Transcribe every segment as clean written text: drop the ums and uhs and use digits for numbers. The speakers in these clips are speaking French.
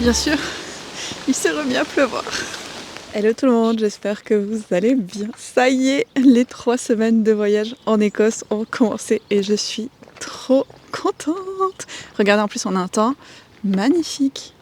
bien sûr, il s'est remis à pleuvoir. Hello tout le monde, j'espère que vous allez bien. Ça y est, les 3 semaines de voyage en Écosse ont commencé et je suis trop contente. Regardez, en plus on a un temps magnifique.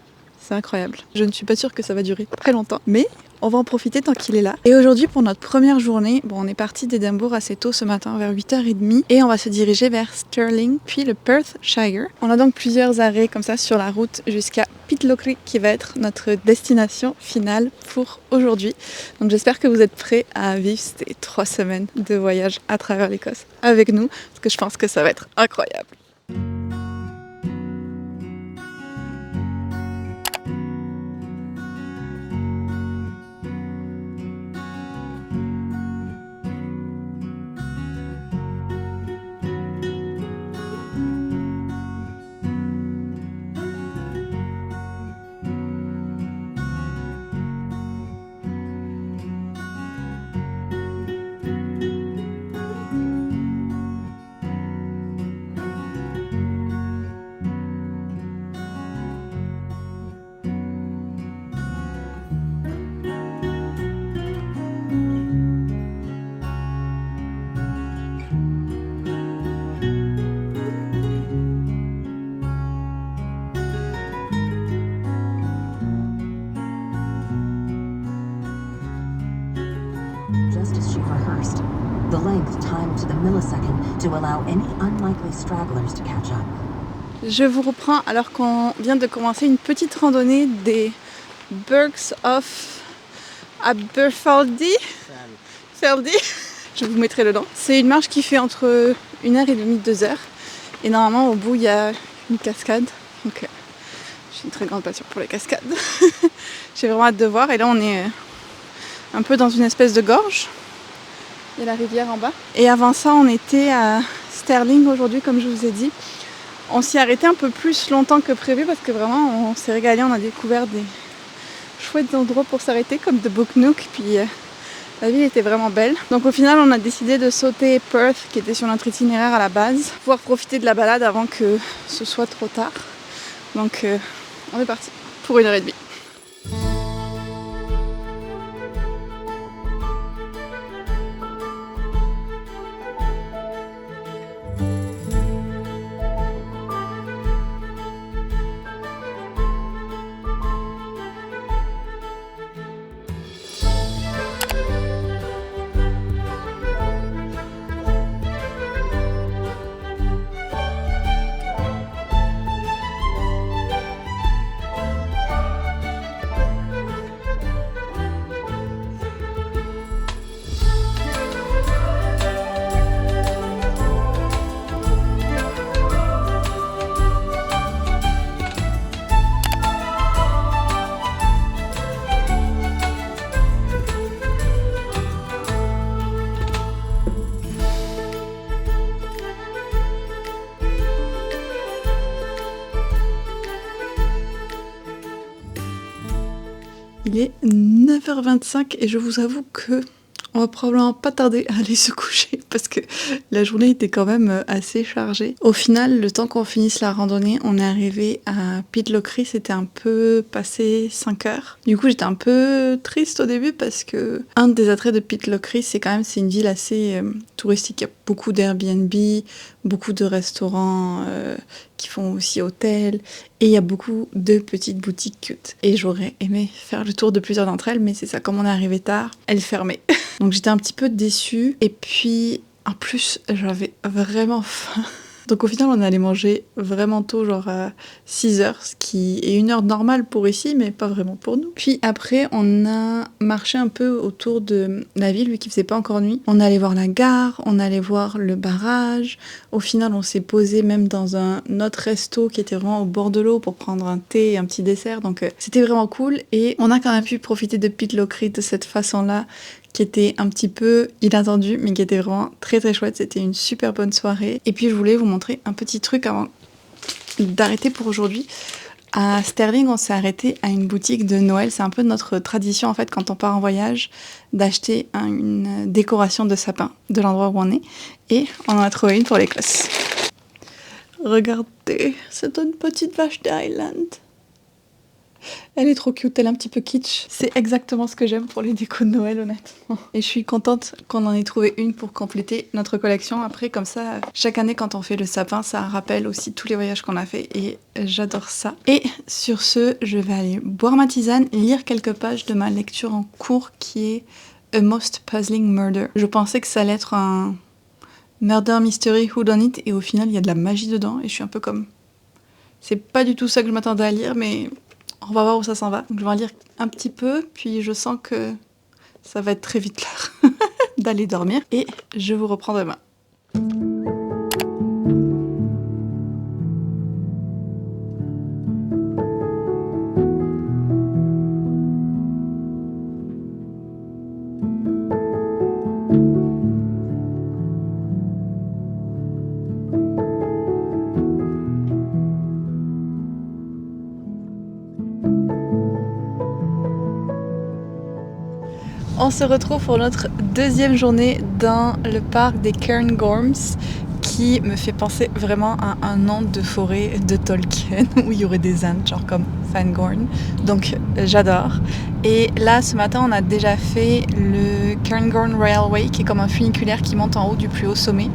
C'est incroyable. Je ne suis pas sûre que ça va durer très longtemps, mais on va en profiter tant qu'il est là. Et aujourd'hui, pour notre première journée, on est parti d'Édimbourg assez tôt ce matin, vers 8h30, et on va se diriger vers Stirling, puis le Perthshire. On a donc plusieurs arrêts comme ça sur la route jusqu'à Pitlochry, qui va être notre destination finale pour aujourd'hui. Donc j'espère que vous êtes prêts à vivre ces 3 semaines de voyage à travers l'Écosse avec nous, parce que je pense que ça va être incroyable. Just as she rehearsed, the length timed to the millisecond to allow any unlikely stragglers to catch up. Je vous reprends alors qu'on vient de commencer une petite randonnée des Burghs of Aberfeldy. Je vous mettrai le nom. C'est une marche qui fait entre 1h30 et 2h. Et normalement au bout il y a une cascade. Donc j'ai une très grande passion pour les cascades. J'ai vraiment hâte de voir. Et là on est un peu dans une espèce de gorge. Il y a la rivière en bas. Et avant ça on était à Stirling aujourd'hui comme je vous ai dit. On s'y est arrêté un peu plus longtemps que prévu parce que vraiment on s'est régalé, on a découvert des chouettes endroits pour s'arrêter comme de Booknook, puis la ville était vraiment belle. Donc au final on a décidé de sauter Perth qui était sur notre itinéraire à la base, pouvoir profiter de la balade avant que ce soit trop tard. Donc on est parti pour 1h30. Il est 9h25 et je vous avoue que on va probablement pas tarder à aller se coucher parce que la journée était quand même assez chargée. Au final, le temps qu'on finisse la randonnée, on est arrivé à Pitlochry, c'était un peu passé 5h. Du coup, j'étais un peu triste au début parce que un des attraits de Pitlochry, c'est une ville assez touristique. Il y a beaucoup d'Airbnb, beaucoup de restaurants qui font aussi hôtel, et il y a beaucoup de petites boutiques cute. Et j'aurais aimé faire le tour de plusieurs d'entre elles, mais c'est ça, comme on est arrivé tard, elles fermaient. Donc j'étais un petit peu déçue, et puis en plus j'avais vraiment faim. Donc au final on est allé manger vraiment tôt, genre à 6h, ce qui est une heure normale pour ici, mais pas vraiment pour nous. Puis après on a marché un peu autour de la ville, vu qu'il faisait pas encore nuit. On allait voir la gare, on allait voir le barrage. Au final on s'est posé même dans un autre resto qui était vraiment au bord de l'eau pour prendre un thé et un petit dessert. Donc c'était vraiment cool, et on a quand même pu profiter de Pitlochry de cette façon-là, qui était un petit peu inattendu, mais qui était vraiment très très chouette. C'était une super bonne soirée. Et puis je voulais vous montrer un petit truc avant d'arrêter pour aujourd'hui. À Stirling, on s'est arrêté à une boutique de Noël. C'est un peu notre tradition en fait quand on part en voyage d'acheter une décoration de sapin de l'endroit où on est. Et on en a trouvé une pour l'Écosse. Regardez, c'est une petite vache d'Highland. Elle est trop cute, elle est un petit peu kitsch. C'est exactement ce que j'aime pour les décos de Noël, honnêtement. Et je suis contente qu'on en ait trouvé une pour compléter notre collection. Après, comme ça, chaque année, quand on fait le sapin, ça rappelle aussi tous les voyages qu'on a fait. Et j'adore ça. Et sur ce, je vais aller boire ma tisane, lire quelques pages de ma lecture en cours qui est A Most Puzzling Murder. Je pensais que ça allait être un Murder Mystery Whodunit et au final, il y a de la magie dedans. Et je suis un peu comme... C'est pas du tout ça que je m'attendais à lire, mais... On va voir où ça s'en va. Donc, je vais en lire un petit peu, puis je sens que ça va être très vite l'heure d'aller dormir. Et je vous reprends demain. On se retrouve pour notre deuxième journée dans le parc des Cairngorms qui me fait penser vraiment à un nom de forêt de Tolkien où il y aurait des ânes, genre comme Fangorn. Donc j'adore. Et là, ce matin, on a déjà fait le Cairngorm Railway qui est comme un funiculaire qui monte en haut du plus haut sommet.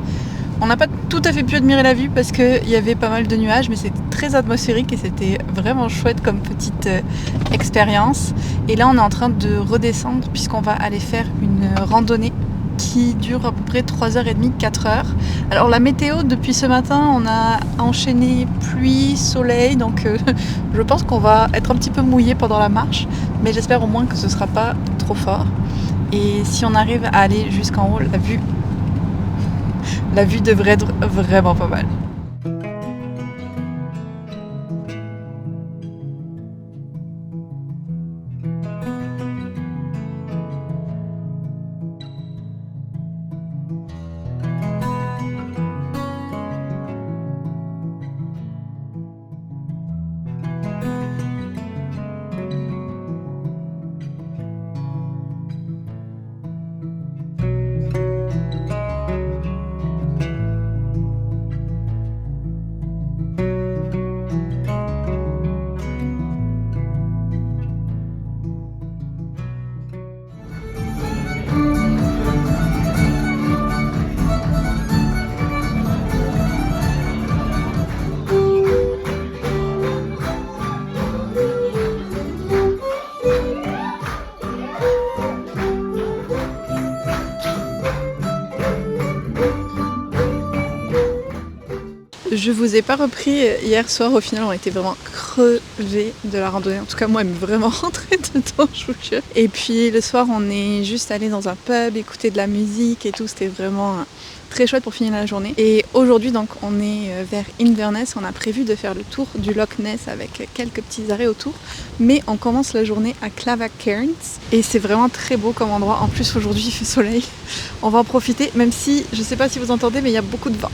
On n'a pas tout à fait pu admirer la vue parce qu'il y avait pas mal de nuages, mais c'était très atmosphérique et c'était vraiment chouette comme petite expérience. Et là, on est en train de redescendre puisqu'on va aller faire une randonnée qui dure à peu près 3h30, 4h. Alors la météo, depuis ce matin, on a enchaîné pluie, soleil, donc je pense qu'on va être un petit peu mouillé pendant la marche, mais j'espère au moins que ce ne sera pas trop fort. Et si on arrive à aller jusqu'en haut, la vue devrait être vraiment pas mal. Je vous ai pas repris hier soir, au final on était vraiment crevés de la randonnée. En tout cas moi elle m'est vraiment rentrée dedans, je vous jure. Et puis le soir on est juste allé dans un pub, écouter de la musique et tout, c'était vraiment très chouette pour finir la journée. Et aujourd'hui donc on est vers Inverness, on a prévu de faire le tour du Loch Ness avec quelques petits arrêts autour. Mais on commence la journée à Clavach Cairns et c'est vraiment très beau comme endroit. En plus aujourd'hui il fait soleil, on va en profiter même si je sais pas si vous entendez mais il y a beaucoup de vent.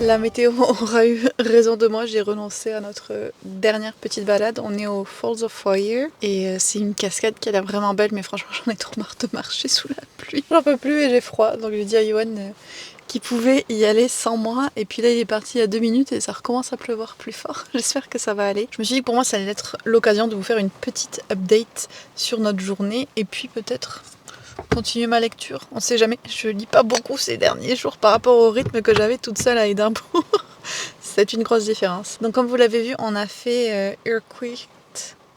La météo aura eu raison de moi, j'ai renoncé à notre dernière petite balade. On est au Falls of Fire et c'est une cascade qui a l'air vraiment belle, mais franchement j'en ai trop marre de marcher sous la pluie. J'en peux plus et j'ai froid, donc j'ai dit à Yohan qu'il pouvait y aller sans moi. Et puis là il est parti il y a 2 minutes et ça recommence à pleuvoir plus fort. J'espère que ça va aller. Je me suis dit que pour moi ça allait être l'occasion de vous faire une petite update sur notre journée et puis peut-être continuer ma lecture, on sait jamais. Je lis pas beaucoup ces derniers jours par rapport au rythme que j'avais toute seule à Édimbourg. C'est une grosse différence. Donc comme vous l'avez vu, on a fait Urquhart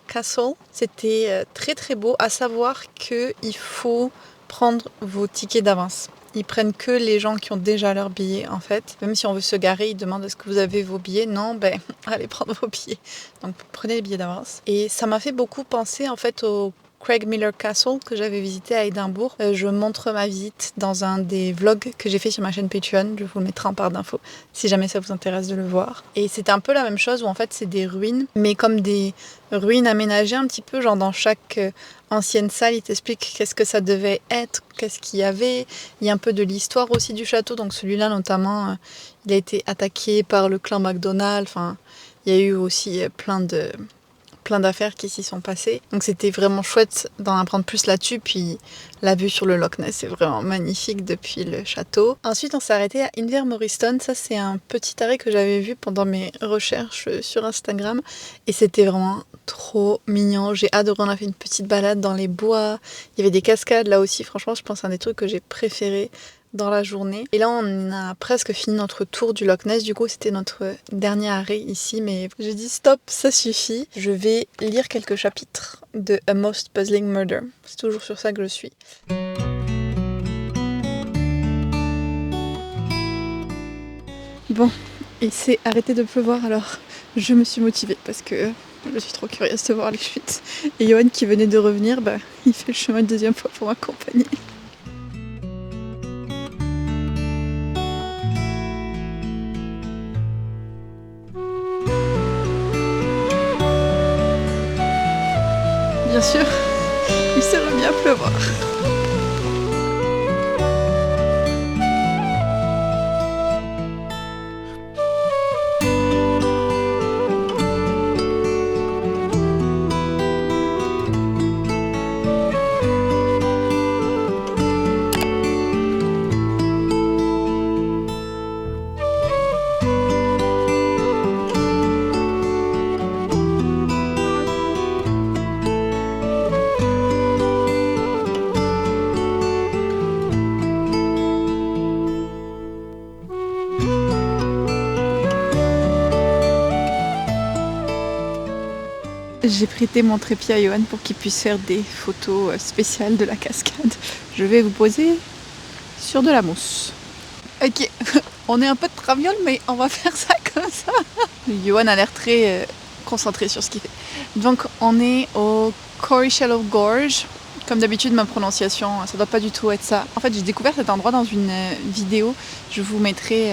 Castle. C'était très très beau, à savoir qu'il faut prendre vos tickets d'avance. Ils prennent que les gens qui ont déjà leur billet en fait. Même si on veut se garer, ils demandent est-ce que vous avez vos billets. Non, ben allez prendre vos billets. Donc prenez les billets d'avance. Et ça m'a fait beaucoup penser en fait au Craig Miller Castle que j'avais visité à Édimbourg. Je montre ma visite dans un des vlogs que j'ai fait sur ma chaîne Patreon. Je vous le mettrai en barre d'infos si jamais ça vous intéresse de le voir. Et c'était un peu la même chose où en fait c'est des ruines, mais comme des ruines aménagées un petit peu, genre dans chaque ancienne salle, il t'explique qu'est-ce que ça devait être, qu'est-ce qu'il y avait. Il y a un peu de l'histoire aussi du château, donc celui-là notamment, il a été attaqué par le clan MacDonald. Enfin, il y a eu aussi plein d'affaires qui s'y sont passées. Donc c'était vraiment chouette d'en apprendre plus là-dessus. Puis la vue sur le Loch Ness est vraiment magnifique depuis le château. Ensuite on s'est arrêté à Invermorriston. Ça c'est un petit arrêt que j'avais vu pendant mes recherches sur Instagram. Et c'était vraiment trop mignon. J'ai adoré, on a fait une petite balade dans les bois. Il y avait des cascades là aussi. Franchement je pense que c'est un des trucs que j'ai préféré dans la journée. Et là, on a presque fini notre tour du Loch Ness. Du coup, c'était notre dernier arrêt ici. Mais j'ai dit stop, ça suffit. Je vais lire quelques chapitres de A Most Puzzling Murder. C'est toujours sur ça que je suis. Bon, il s'est arrêté de pleuvoir, alors je me suis motivée parce que je suis trop curieuse de voir les chutes. Et Yohan qui venait de revenir, il fait le chemin une deuxième fois pour m'accompagner. Bien sûr, il se remet à pleuvoir. J'ai prêté mon trépied à Yohan pour qu'il puisse faire des photos spéciales de la cascade. Je vais vous poser sur de la mousse. Ok, on est un peu de traviole, mais on va faire ça comme ça. Yohan a l'air très concentré sur ce qu'il fait. Donc on est au Corychellow Gorge. Comme d'habitude, ma prononciation, ça doit pas du tout être ça. En fait, j'ai découvert cet endroit dans une vidéo. Je vous mettrai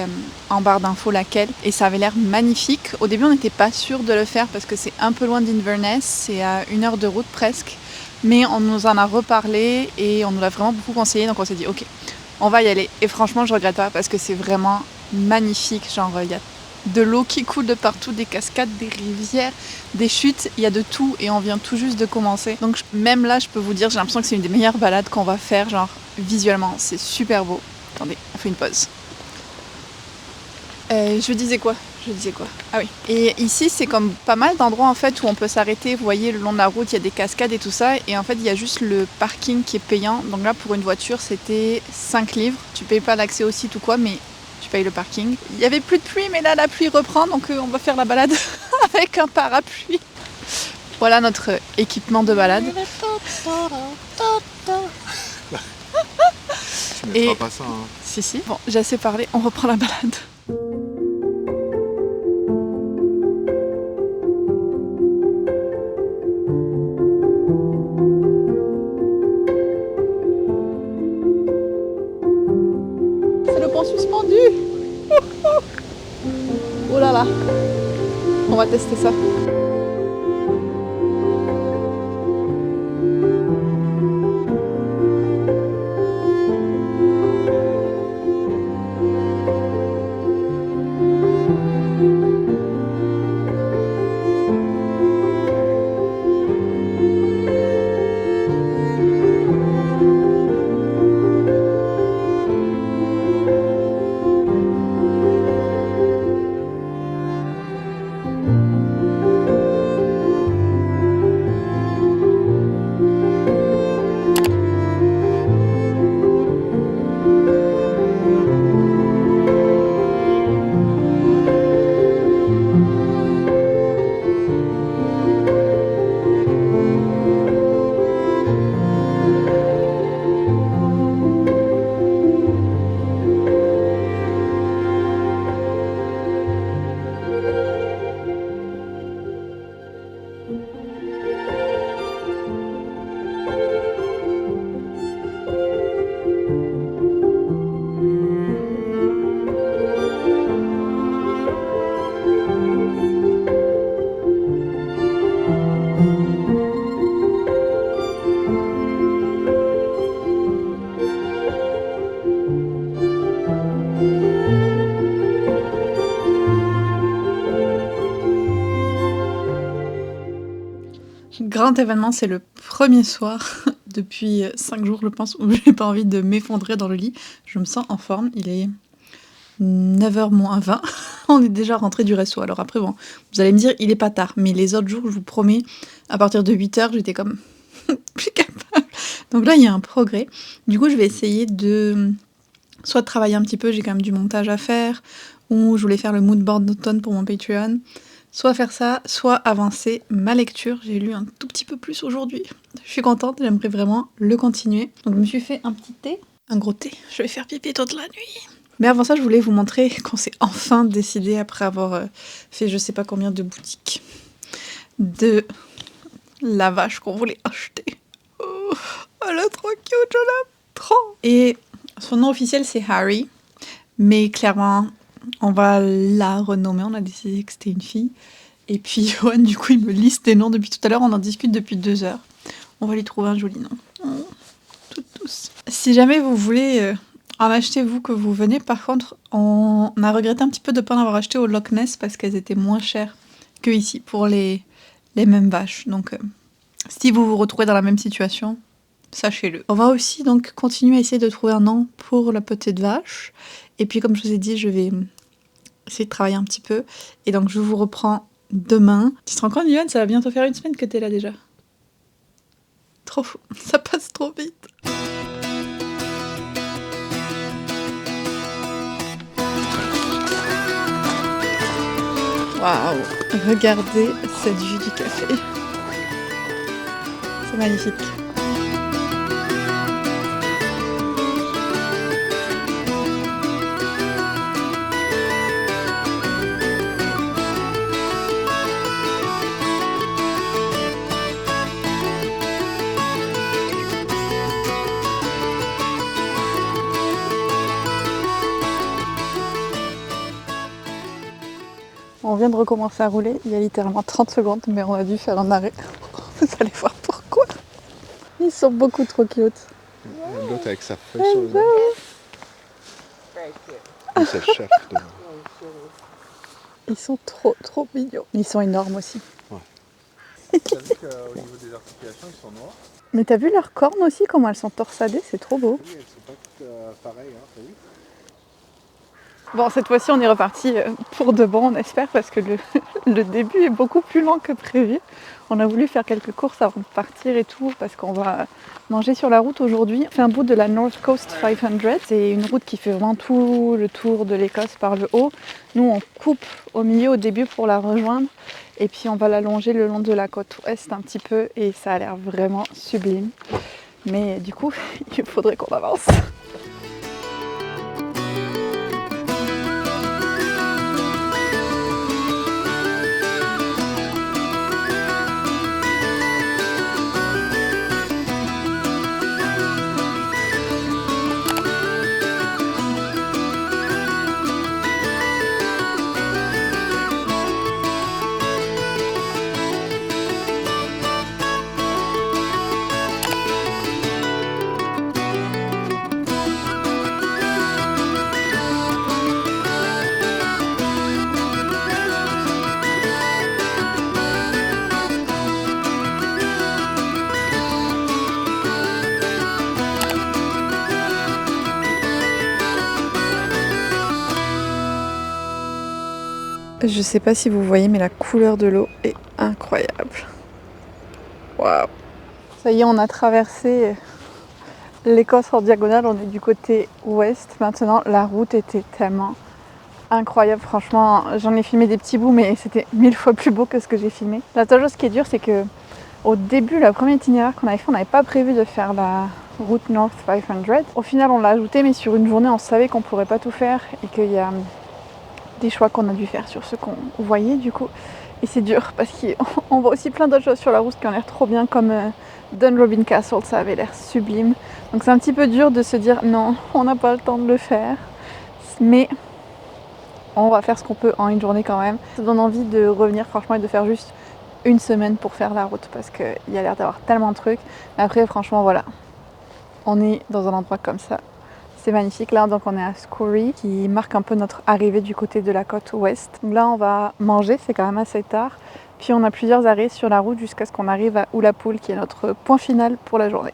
en barre d'infos laquelle. Et ça avait l'air magnifique. Au début, on n'était pas sûr de le faire parce que c'est un peu loin d'Inverness. C'est à 1 heure de route presque. Mais on nous en a reparlé et on nous l'a vraiment beaucoup conseillé. Donc on s'est dit, ok, on va y aller. Et franchement, je regrette pas parce que c'est vraiment magnifique. Genre, il y a de l'eau qui coule de partout, des cascades, des rivières, des chutes, il y a de tout et on vient tout juste de commencer. Donc même là, je peux vous dire, j'ai l'impression que c'est une des meilleures balades qu'on va faire, genre visuellement, c'est super beau. Attendez, on fait une pause. Je disais quoi ? Ah oui. Et ici, c'est comme pas mal d'endroits en fait où on peut s'arrêter. Vous voyez, le long de la route, il y a des cascades et tout ça. Et en fait, il y a juste le parking qui est payant. Donc là, pour une voiture, c'était 5 livres. Tu payes pas l'accès au site ou quoi, mais tu payes le parking. Il y avait plus de pluie, mais là, la pluie reprend. Donc on va faire la balade avec un parapluie. Voilà notre équipement de balade. Tu mettras pas ça, hein. Si. Bon, j'ai assez parlé, on reprend la balade. C'est le pont suspendu. Oh là là. On va tester ça. grand événement, c'est le premier soir depuis 5 jours, je pense, où j'ai pas envie de m'effondrer dans le lit. Je me sens en forme, il est 9h moins 20. On est déjà rentré du resto. Alors après, bon, vous allez me dire, il est pas tard. Mais les autres jours, je vous promets, à partir de 8h, j'étais comme plus capable. Donc là, il y a un progrès. Du coup, je vais essayer de soit de travailler un petit peu, j'ai quand même du montage à faire, ou je voulais faire le mood board d'automne pour mon Patreon. Soit faire ça, soit avancer ma lecture. J'ai lu un tout petit peu plus aujourd'hui. Je suis contente, j'aimerais vraiment le continuer. Donc je me suis fait un petit thé, un gros thé. Je vais faire pipi toute la nuit. Mais avant ça, je voulais vous montrer qu'on s'est enfin décidé, après avoir fait je sais pas combien de boutiques, de la vache qu'on voulait acheter. Oh, elle est trop cute, je l'aime trop. Et son nom officiel, c'est Harry. Mais clairement, on va la renommer. On a décidé que c'était une fille. Et puis, Johan, du coup, il me liste des noms depuis tout à l'heure. On en discute depuis 2 heures. On va lui trouver un joli nom. Oh, toutes douces. Si jamais vous voulez en acheter, vous, que vous venez, par contre, on a regretté un petit peu de ne pas en avoir acheté au Loch Ness parce qu'elles étaient moins chères que ici pour les mêmes vaches. Donc, si vous vous retrouvez dans la même situation, sachez-le. On va aussi donc continuer à essayer de trouver un nom pour la petite vache. Et puis, comme je vous ai dit, je vais essayer de travailler un petit peu. Et donc, je vous reprends demain. Tu te rends compte, Yoann, ça va bientôt faire 1 semaine que t'es là déjà. Trop fou. Ça passe trop vite. Waouh! Regardez cette vue du café. C'est magnifique. On vient de recommencer à rouler, il y a littéralement 30 secondes, mais on a dû faire un arrêt. Vous allez voir pourquoi. Ils sont beaucoup trop cute. L'autre avec sa feuille sur le dos. Et sa chatte. Ils sont trop mignons. Ils sont énormes aussi. Ouais. T'as vu qu'au niveau des articulations, ils sont noirs? Mais t'as vu leurs cornes aussi, comment elles sont torsadées, c'est trop beau. Oui, elles sont pas toutes pareilles, hein, t'as vu? Bon, cette fois-ci, on est reparti pour de bon, on espère, parce que le début est beaucoup plus lent que prévu. On a voulu faire quelques courses avant de partir et tout, parce qu'on va manger sur la route aujourd'hui. On fait un bout de la North Coast 500. C'est une route qui fait vraiment tout le tour de l'Écosse par le haut. Nous, on coupe au milieu au début pour la rejoindre. Et puis, on va la longer le long de la côte ouest un petit peu. Et ça a l'air vraiment sublime. Mais du coup, il faudrait qu'on avance. Je sais pas si vous voyez, mais la couleur de l'eau est incroyable. Waouh! Ça y est, on a traversé l'Écosse en diagonale, on est du côté ouest. Maintenant, la route était tellement incroyable. Franchement, j'en ai filmé des petits bouts, mais c'était 1000 fois plus beau que ce que j'ai filmé. La seule chose qui est dure, c'est que au début, le premier itinéraire qu'on avait fait, on n'avait pas prévu de faire la route North 500. Au final, on l'a ajouté, mais sur une journée, on savait qu'on pourrait pas tout faire et qu'il y a des choix qu'on a dû faire sur ce qu'on voyait du coup. Et c'est dur parce qu'on voit aussi plein d'autres choses sur la route qui ont l'air trop bien, comme Dunrobin Castle, ça avait l'air sublime. Donc c'est un petit peu dur de se dire non, on n'a pas le temps de le faire. Mais on va faire ce qu'on peut en une journée quand même. Ça donne envie de revenir franchement et de faire juste 1 semaine pour faire la route parce qu'il y a l'air d'avoir tellement de trucs. Mais après franchement voilà, on est dans un endroit comme ça. C'est magnifique. Là, donc, on est à Scourie, qui marque un peu notre arrivée du côté de la côte ouest. Donc là, on va manger, c'est quand même assez tard. Puis on a plusieurs arrêts sur la route jusqu'à ce qu'on arrive à Ullapool, qui est notre point final pour la journée.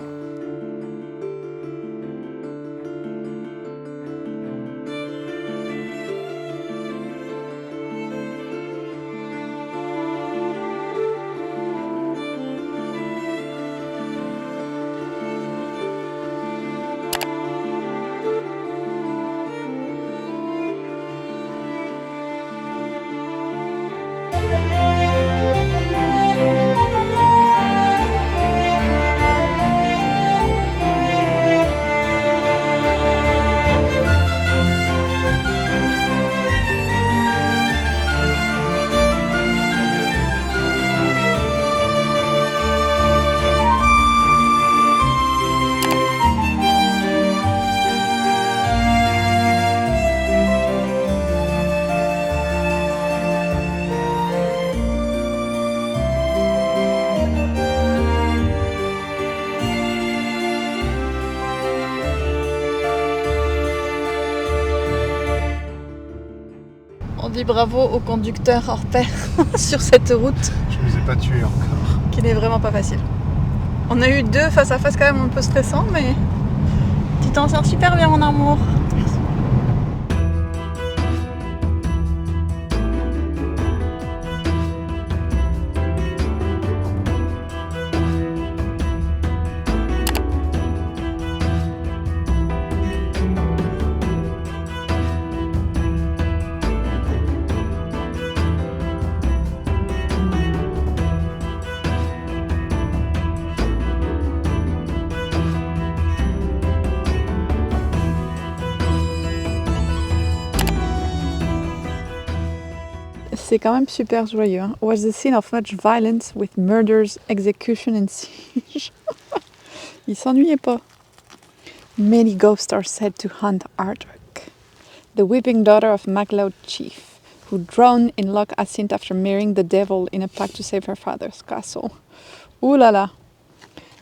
On dit bravo au conducteur hors pair sur cette route. Je ne vous ai pas tué encore. Qui n'est vraiment pas facile. On a eu 2 face à face quand même un peu stressants, mais tu t'en sors super bien mon amour. C'est quand même super joyeux. Hein. Was the scene of much violence with murders, execution and siege. Il s'ennuyait pas. Many ghosts are said to haunt Ardwick, the weeping daughter of MacLeod chief, who drowned in Loch Assynt after marrying the devil in a pact to save her father's castle. Ouh là là.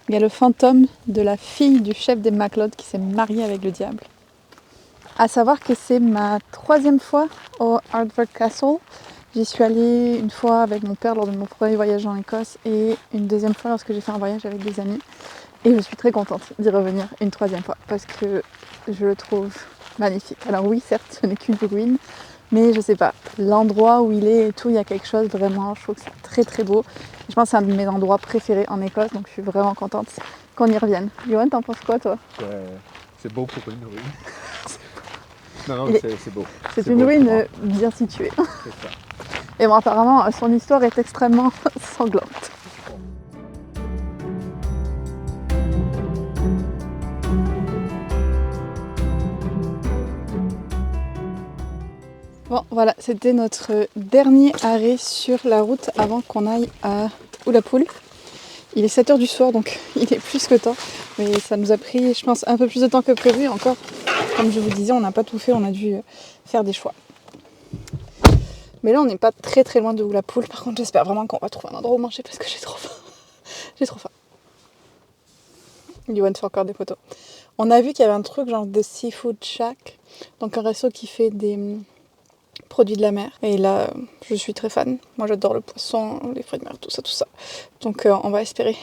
Il y a le fantôme de la fille du chef des MacLeod qui s'est mariée avec le diable. À savoir que c'est ma 3e fois au Ardwick Castle. J'y suis allée une fois avec mon père lors de mon premier voyage en Écosse et une 2e fois lorsque j'ai fait un voyage avec des amis. Et je suis très contente d'y revenir une 3e fois parce que je le trouve magnifique. Alors oui, certes, ce n'est qu'une ruine, mais je sais pas, l'endroit où il est et tout, il y a quelque chose vraiment, je trouve que c'est très très beau. Je pense que c'est un de mes endroits préférés en Écosse, donc je suis vraiment contente qu'on y revienne. Johan, t'en penses quoi toi? C'est beau pour une ruine. Non, c'est beau. C'est une ruine bien située. C'est ça. Et bon, apparemment, son histoire est extrêmement sanglante. Bon, voilà, c'était notre dernier arrêt sur la route avant qu'on aille à Ullapool. Il est 7h du soir, donc il est plus que temps. Mais ça nous a pris, je pense, un peu plus de temps que prévu. Encore, comme je vous disais, on n'a pas tout fait, on a dû faire des choix. Mais là, on n'est pas très très loin de Ullapool. Par contre, j'espère vraiment qu'on va trouver un endroit où manger parce que j'ai trop faim. J'ai trop faim. Yoann fait encore des photos. On a vu qu'il y avait un truc genre de Seafood Shack. Donc un resto qui fait des produits de la mer. Et là, je suis très fan. Moi, j'adore le poisson, les fruits de mer, tout ça. Donc on va espérer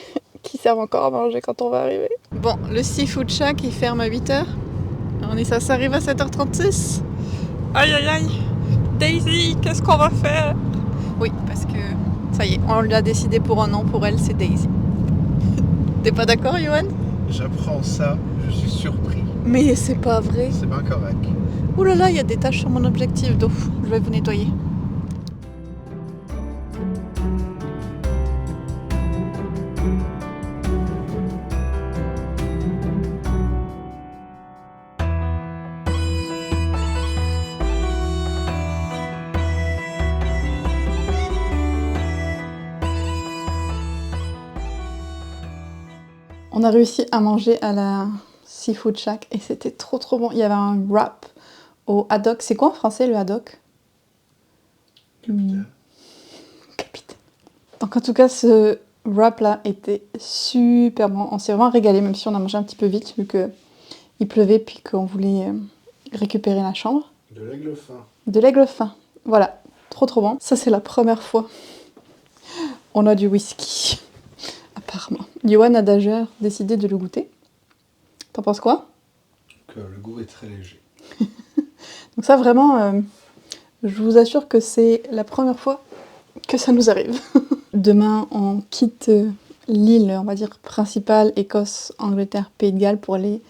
qu'ils servent encore à manger quand on va arriver. Bon, le Seafood Shack, il ferme à 8h. On est ça arrive à 7h36. Aïe aïe aïe. Daisy, qu'est-ce qu'on va faire? Oui, parce que ça y est, on l'a décidé pour un nom, pour elle, c'est Daisy. T'es pas d'accord, Yoann? J'apprends ça, je suis surpris. Mais c'est pas vrai. C'est pas correct. Ouh là là, il y a des taches sur mon objectif d'eau. Je vais vous nettoyer. On a réussi à manger à la Seafood Shack et c'était trop bon. Il y avait un wrap au haddock. C'est quoi en français le haddock? Capitaine. Donc en tout cas, ce wrap là était super bon. On s'est vraiment régalé, même si on a mangé un petit peu vite vu qu'il pleuvait puis qu'on voulait récupérer la chambre. De l'aigle fin. De l'aigle fin. Voilà, trop bon. Ça c'est la première fois On a du whisky, apparemment. Johan a d'ailleurs décidé de le goûter. T'en penses quoi? Que le goût est très léger. Donc ça vraiment, je vous assure que c'est la première fois que ça nous arrive. Demain, on quitte l'île, on va dire, principale, Écosse, Angleterre, Pays de Galles, pour aller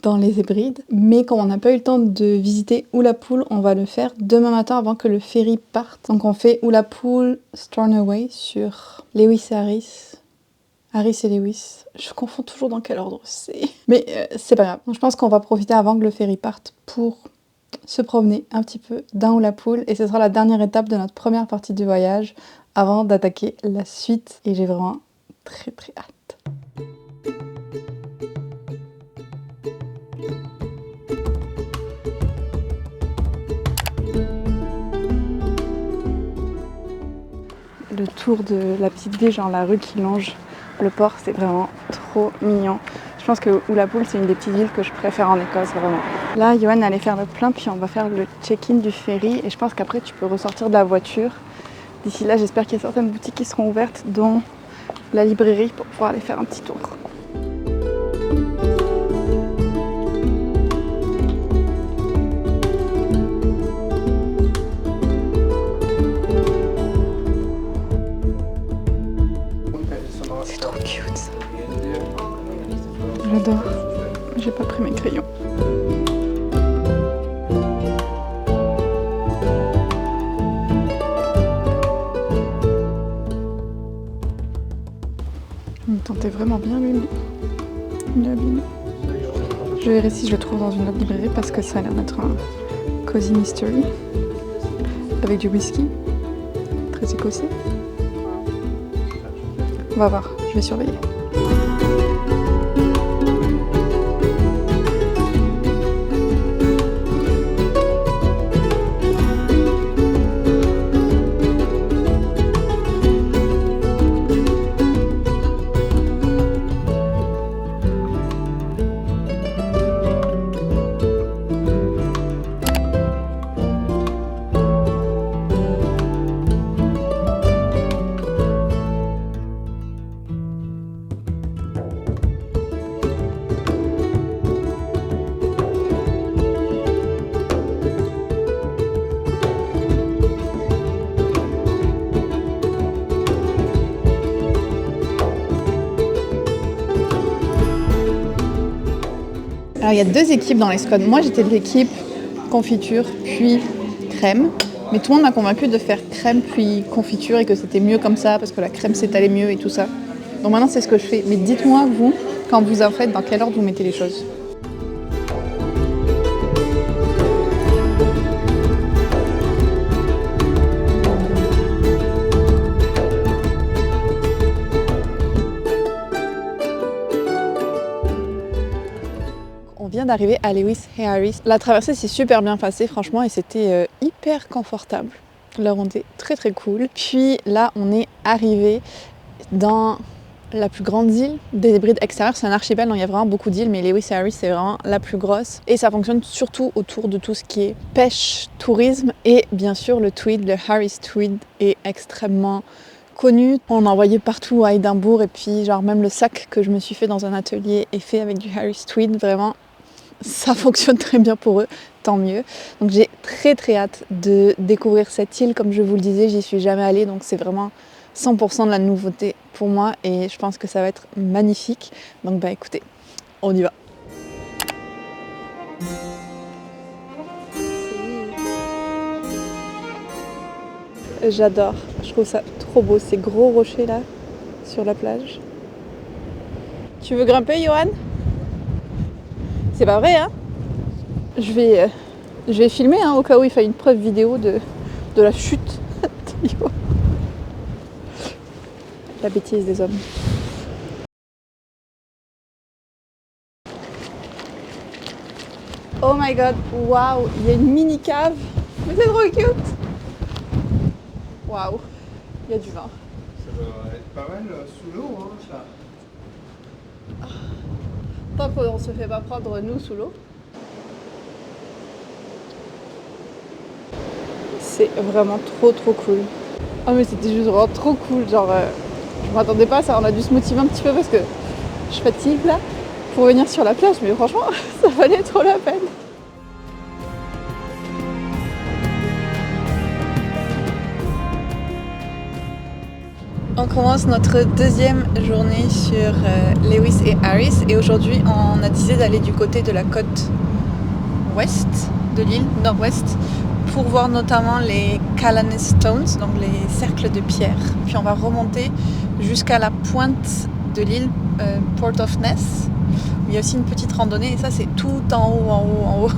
dans les Hébrides. Mais comme on n'a pas eu le temps de visiter Ullapool, on va le faire demain matin avant que le ferry parte. Donc on fait Ullapool, Stornoway sur Lewis et Harris. Harris et Lewis. Je confonds toujours dans quel ordre c'est. Mais c'est pas grave. Donc, je pense qu'on va profiter avant que le ferry parte pour se promener un petit peu dans Ullapool. Et ce sera la dernière étape de notre première partie du voyage avant d'attaquer la suite. Et j'ai vraiment très très hâte. Le tour de la petite baie, genre la rue qui longe le port, c'est vraiment trop mignon. Je pense que Ullapool, c'est une des petites villes que je préfère en Écosse, vraiment. Là, Johan allait faire le plein, puis on va faire le check-in du ferry. Et je pense qu'après, tu peux ressortir de la voiture. D'ici là, j'espère qu'il y a certaines boutiques qui seront ouvertes, dont la librairie, pour pouvoir aller faire un petit tour. C'est trop cute ça. J'adore. J'ai pas pris mes crayons. Il me tentait vraiment bien lui, mais il est abîmé. Je verrai si je le trouve dans une autre librairie parce que ça a l'air d'être un cozy mystery avec du whisky, très écossais. On va voir, je vais surveiller. Alors il y a deux équipes dans les squads. Moi j'étais de l'équipe confiture puis crème. Mais tout le monde m'a convaincu de faire crème puis confiture et que c'était mieux comme ça parce que la crème s'étalait mieux et tout ça. Donc maintenant c'est ce que je fais. Mais dites-moi vous, quand vous en faites, dans quel ordre vous mettez les choses. On vient d'arriver à Lewis et Harris. La traversée s'est super bien passée franchement et c'était hyper confortable. La rendait très très cool. Puis là on est arrivé dans la plus grande île des Hébrides extérieures. C'est un archipel, donc il y a vraiment beaucoup d'îles, mais Lewis et Harris c'est vraiment la plus grosse. Et ça fonctionne surtout autour de tout ce qui est pêche, tourisme et bien sûr le tweed, le Harris tweed est extrêmement connu. On en voyait partout à Édimbourg et puis genre même le sac que je me suis fait dans un atelier est fait avec du Harris tweed. Vraiment, ça fonctionne très bien pour eux, tant mieux. Donc j'ai très très hâte de découvrir cette île. Comme je vous le disais, j'y suis jamais allée, donc c'est vraiment 100% de la nouveauté pour moi et je pense que ça va être magnifique. Donc bah écoutez, on y va. J'adore, je trouve ça trop beau, ces gros rochers là sur la plage. Tu veux grimper, Johan? C'est pas vrai, hein? Je vais filmer hein, au cas où il fait une preuve vidéo de la chute de Johan. La bêtise des hommes. Oh my god, waouh, il y a une mini cave. Mais c'est trop cute. Waouh, il y a du vin. Ça doit être pas mal sous l'eau, hein, ça. Tant qu'on se fait pas prendre nous sous l'eau. C'est vraiment trop cool. Ah mais c'était juste vraiment trop cool, genre Je m'attendais pas à ça, on a dû se motiver un petit peu parce que je fatigue là pour venir sur la plage, mais franchement, ça valait trop la peine. On commence notre deuxième journée sur Lewis et Harris et aujourd'hui on a décidé d'aller du côté de la côte ouest de l'île, nord-ouest, pour voir notamment les Callanan Stones, donc les cercles de pierre. Puis on va remonter jusqu'à la pointe de l'île, Port of Ness. Il y a aussi une petite randonnée et ça c'est tout en haut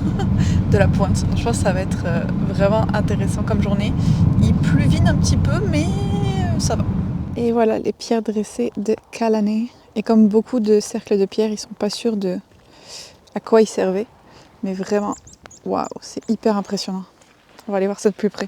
de la pointe. Donc je pense que ça va être vraiment intéressant comme journée. Il pluvine un petit peu mais ça va. Et voilà les pierres dressées de Callanan. Et comme beaucoup de cercles de pierre, ils sont pas sûrs de à quoi ils servaient. Mais vraiment, waouh, c'est hyper impressionnant. On va aller voir ça de plus près.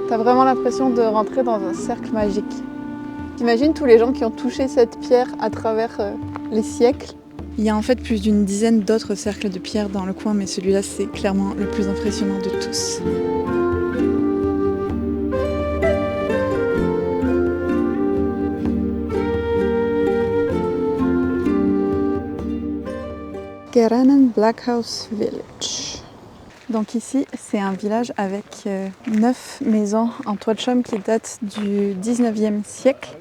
T'as vraiment l'impression de rentrer dans un cercle magique. T'imagines tous les gens qui ont touché cette pierre à travers les siècles. Il y a en fait plus d'une dizaine d'autres cercles de pierre dans le coin, mais celui-là c'est clairement le plus impressionnant de tous. Callanan Black House Village. Donc ici, c'est un village avec 9 maisons en toit de chaume qui datent du 19e siècle.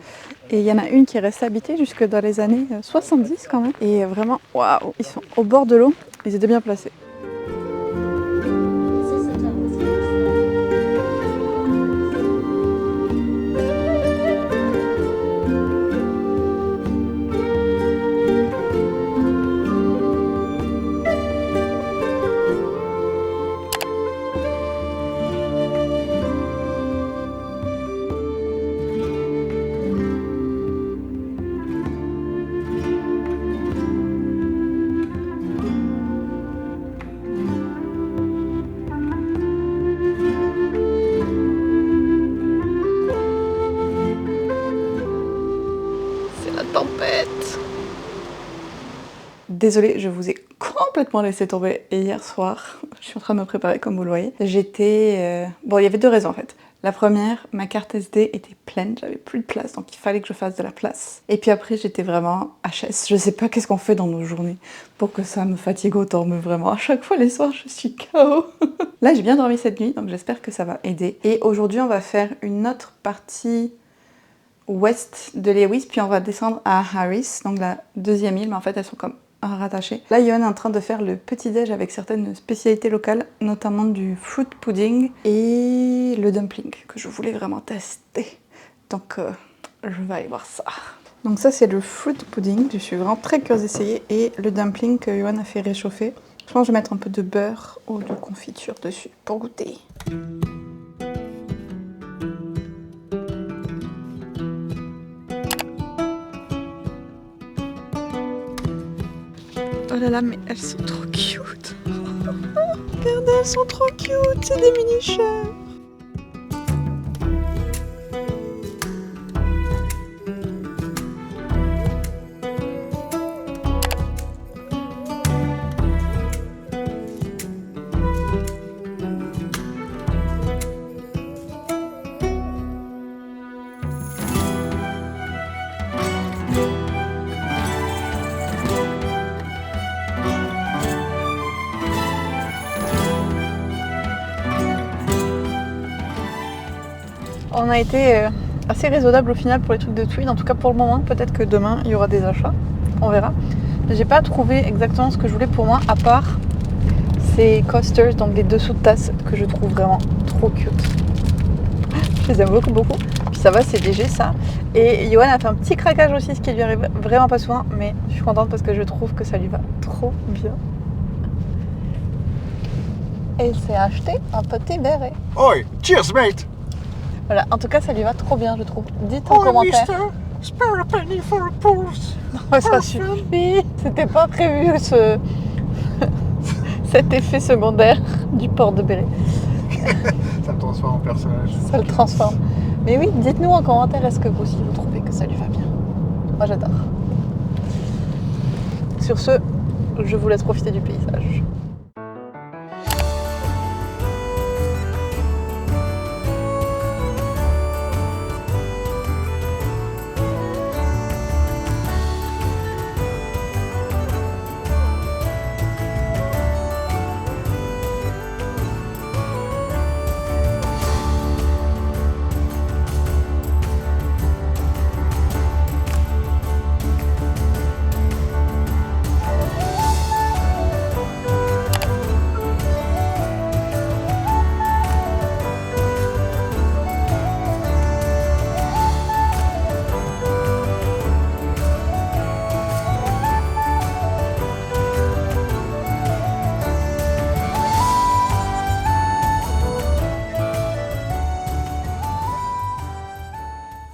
Et il y en a une qui reste habitée jusque dans les années 70 quand même. Et vraiment, waouh, ils sont au bord de l'eau, ils étaient bien placés. Tempête. Désolée, je vous ai complètement laissé tomber hier soir. Je suis en train de me préparer comme vous le voyez. Bon, il y avait deux raisons en fait. La première, ma carte SD était pleine, j'avais plus de place, donc il fallait que je fasse de la place. Et puis après, j'étais vraiment HS. Je sais pas qu'est-ce qu'on fait dans nos journées pour que ça me fatigue autant, mais vraiment, à chaque fois les soirs, je suis KO. Là, j'ai bien dormi cette nuit, donc j'espère que ça va aider. Et aujourd'hui, on va faire une autre partie ouest de Lewis, puis on va descendre à Harris, donc la deuxième île, mais en fait elles sont comme rattachées. Là, Yoann est en train de faire le petit-déj avec certaines spécialités locales, notamment du fruit pudding et le dumpling, que je voulais vraiment tester. Donc je vais aller voir ça. Donc ça c'est le fruit pudding, je suis vraiment très curieuse d'essayer, et le dumpling que Yoann a fait réchauffer. Je pense que je vais mettre un peu de beurre ou de confiture dessus pour goûter. Oh là là, mais elles sont trop cute. Regardez, elles sont trop cute, c'est des mini-chèvres. On a été assez raisonnable au final pour les trucs de tweed, en tout cas pour le moment. Peut-être que demain il y aura des achats, on verra. J'ai pas trouvé exactement ce que je voulais pour moi, à part ces coasters, donc les dessous de tasse que je trouve vraiment trop cute. Je les aime beaucoup beaucoup. Puis ça va, c'est léger ça. Et Yoann a fait un petit craquage aussi, ce qui lui arrive vraiment pas souvent, mais je suis contente parce que je trouve que ça lui va trop bien. Et il s'est acheté un petit béret. Oi, cheers mate. Voilà, en tout cas ça lui va trop bien je trouve. Dites en commentaire. Mister, spare a penny for a pulse. Non, ça suffit. C'était pas prévu cet effet secondaire du port de béret. Ça me tombe transforme en personnage. Ça le transforme. Mais oui, dites-nous en commentaire, est-ce que vous aussi vous trouvez que ça lui va bien? Moi j'adore. Sur ce, je vous laisse profiter du paysage.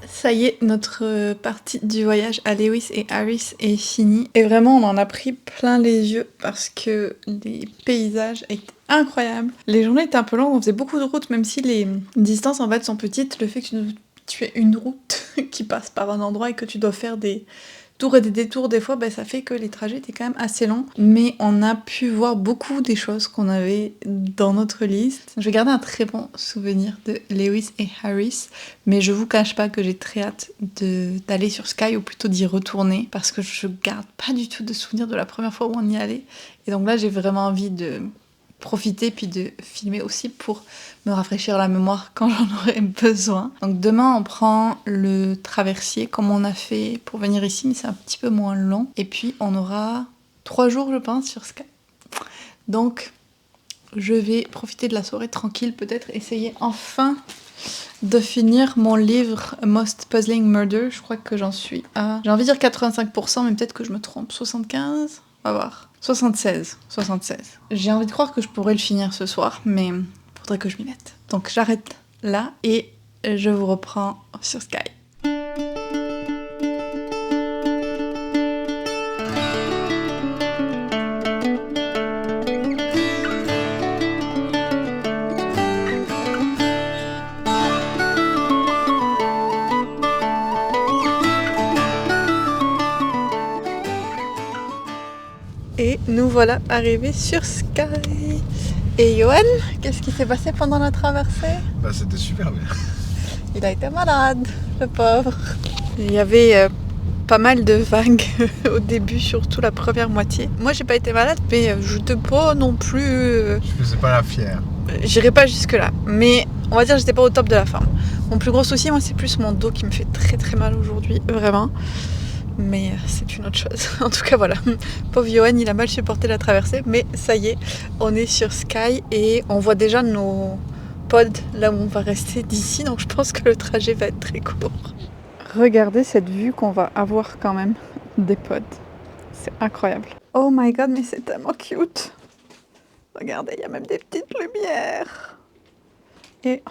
Ça y est, notre partie du voyage à Lewis et Harris est finie. Et vraiment, on en a pris plein les yeux parce que les paysages étaient incroyables. Les journées étaient un peu longues, on faisait beaucoup de routes, même si les distances en fait sont petites. Le fait que tu aies une route qui passe par un endroit et que tu dois faire des tours et des détours des fois, ça fait que les trajets étaient quand même assez longs. Mais on a pu voir beaucoup des choses qu'on avait dans notre liste. Je vais garder un très bon souvenir de Lewis et Harris, mais je vous cache pas que j'ai très hâte d'aller sur Skye, ou plutôt d'y retourner, parce que je garde pas du tout de souvenir de la première fois où on y allait. Et donc là, j'ai vraiment envie de profiter puis de filmer aussi pour me rafraîchir la mémoire quand j'en aurai besoin. Donc demain on prend le traversier comme on a fait pour venir ici, mais c'est un petit peu moins long. Et puis on aura 3 jours je pense sur Skye. Donc je vais profiter de la soirée tranquille, peut-être essayer enfin de finir mon livre Most Puzzling Murder. Je crois que j'en suis à, j'ai envie de dire 85%, mais peut-être que je me trompe. 75 ? On va voir. 76. J'ai envie de croire que je pourrais le finir ce soir, mais faudrait que je m'y mette. Donc j'arrête là et je vous reprends sur Skye. Et nous voilà arrivés sur Skye. Et Johan, qu'est-ce qui s'est passé pendant la traversée? C'était super bien. Il a été malade, le pauvre. Il y avait pas mal de vagues au début, surtout la première moitié. Moi, j'ai pas été malade, mais je n'étais pas non plus... Je faisais pas la fière. J'irai pas jusque-là, mais on va dire que j'étais pas au top de la forme. Mon plus gros souci, moi, c'est plus mon dos qui me fait très très mal aujourd'hui, vraiment. Mais c'est une autre chose. En tout cas, voilà. Pauvre Johan, il a mal supporté la traversée, mais ça y est, on est sur Skye et on voit déjà nos pods là où on va rester d'ici, donc je pense que le trajet va être très court. Regardez cette vue qu'on va avoir quand même des pods. C'est incroyable. Oh my god, mais c'est tellement cute. Regardez, il y a même des petites lumières. Et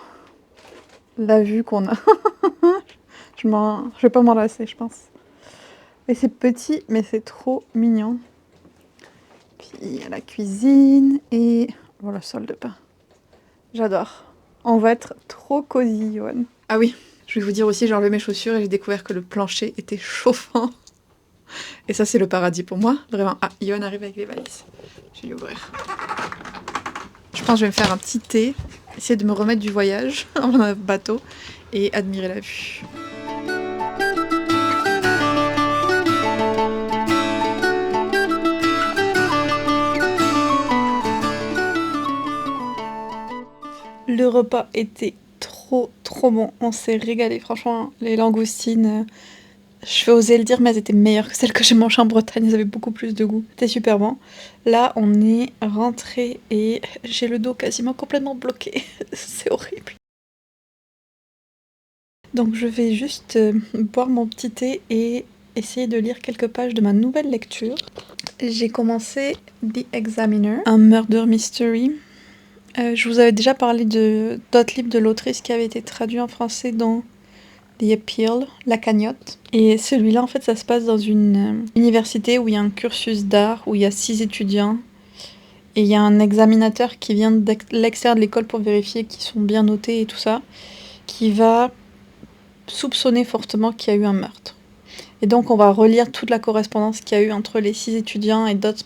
la vue qu'on a. Je vais pas m'en lasser, je pense. Et c'est petit, mais c'est trop mignon. Puis il y a la cuisine et voilà le sol de pain. J'adore. On va être trop cosy, Johan. Ah oui, je vais vous dire aussi, j'ai enlevé mes chaussures et j'ai découvert que le plancher était chauffant. Et ça, c'est le paradis pour moi, vraiment. Ah, Johan arrive avec les valises. Je vais lui ouvrir. Je pense que je vais me faire un petit thé, essayer de me remettre du voyage en bateau et admirer la vue. Le repas était trop bon, on s'est régalé, franchement, les langoustines, je vais oser le dire, mais elles étaient meilleures que celles que j'ai mangées en Bretagne, elles avaient beaucoup plus de goût, c'était super bon. Là, on est rentré et j'ai le dos quasiment complètement bloqué, c'est horrible. Donc je vais juste boire mon petit thé et essayer de lire quelques pages de ma nouvelle lecture. J'ai commencé The Examiner, un murder mystery. Je vous avais déjà parlé d'autres livres de l'autrice qui avait été traduit en français dans The Appeal, La Cagnotte. Et celui-là, en fait, ça se passe dans une université où il y a un cursus d'art, où il y a 6 étudiants. Et il y a un examinateur qui vient de l'extérieur de l'école pour vérifier qu'ils sont bien notés et tout ça, qui va soupçonner fortement qu'il y a eu un meurtre. Et donc on va relire toute la correspondance qu'il y a eu entre les 6 étudiants et d'autres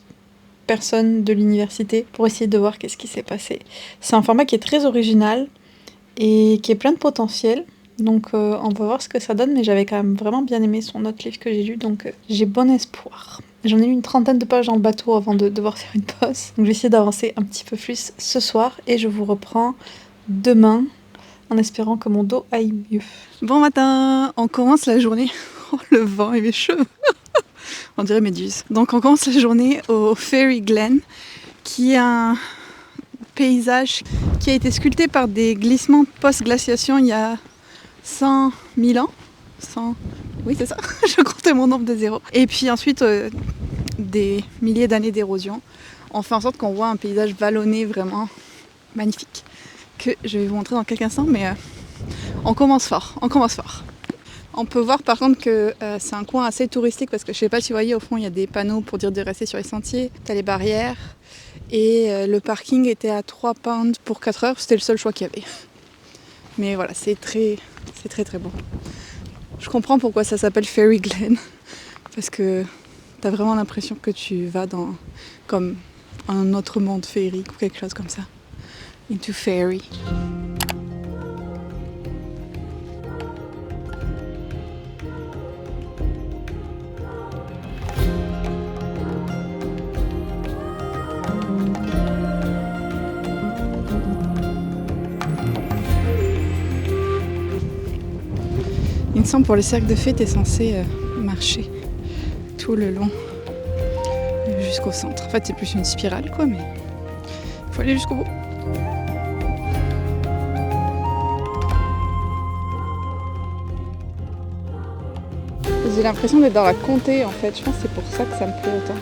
personnes de l'université pour essayer de voir qu'est-ce qui s'est passé. C'est un format qui est très original et qui est plein de potentiel. Donc on va voir ce que ça donne, mais j'avais quand même vraiment bien aimé son autre livre que j'ai lu, donc j'ai bon espoir. J'en ai lu une 30aine de pages dans le bateau avant de devoir faire une pause. Donc je vais essayer d'avancer un petit peu plus ce soir et je vous reprends demain en espérant que mon dos aille mieux. Bon matin, on commence la journée. Oh le vent et mes cheveux. On dirait Méduse. Donc on commence la journée au Fairy Glen, qui est un paysage qui a été sculpté par des glissements post-glaciation il y a 100 000 ans. 100... Oui, c'est ça. Je comptais mon nombre de zéros. Et puis ensuite, des milliers d'années d'érosion. On fait en sorte qu'on voit un paysage vallonné vraiment magnifique, que je vais vous montrer dans quelques instants, mais on commence fort. On peut voir par contre que c'est un coin assez touristique parce que je sais pas si vous voyez au fond il y a des panneaux pour dire de rester sur les sentiers, t'as les barrières et le parking était à 3 pounds pour 4 heures, c'était le seul choix qu'il y avait. Mais voilà, c'est très bon. Je comprends pourquoi ça s'appelle Fairy Glen parce que t'as vraiment l'impression que tu vas dans comme un autre monde féerique ou quelque chose comme ça. Into fairy. Il me semble pour le cercle de fées, t'es censé marcher tout le long jusqu'au centre. En fait, c'est plus une spirale, quoi, mais il faut aller jusqu'au bout. J'ai l'impression d'être dans la comté, en fait. Je pense que c'est pour ça que ça me plaît autant.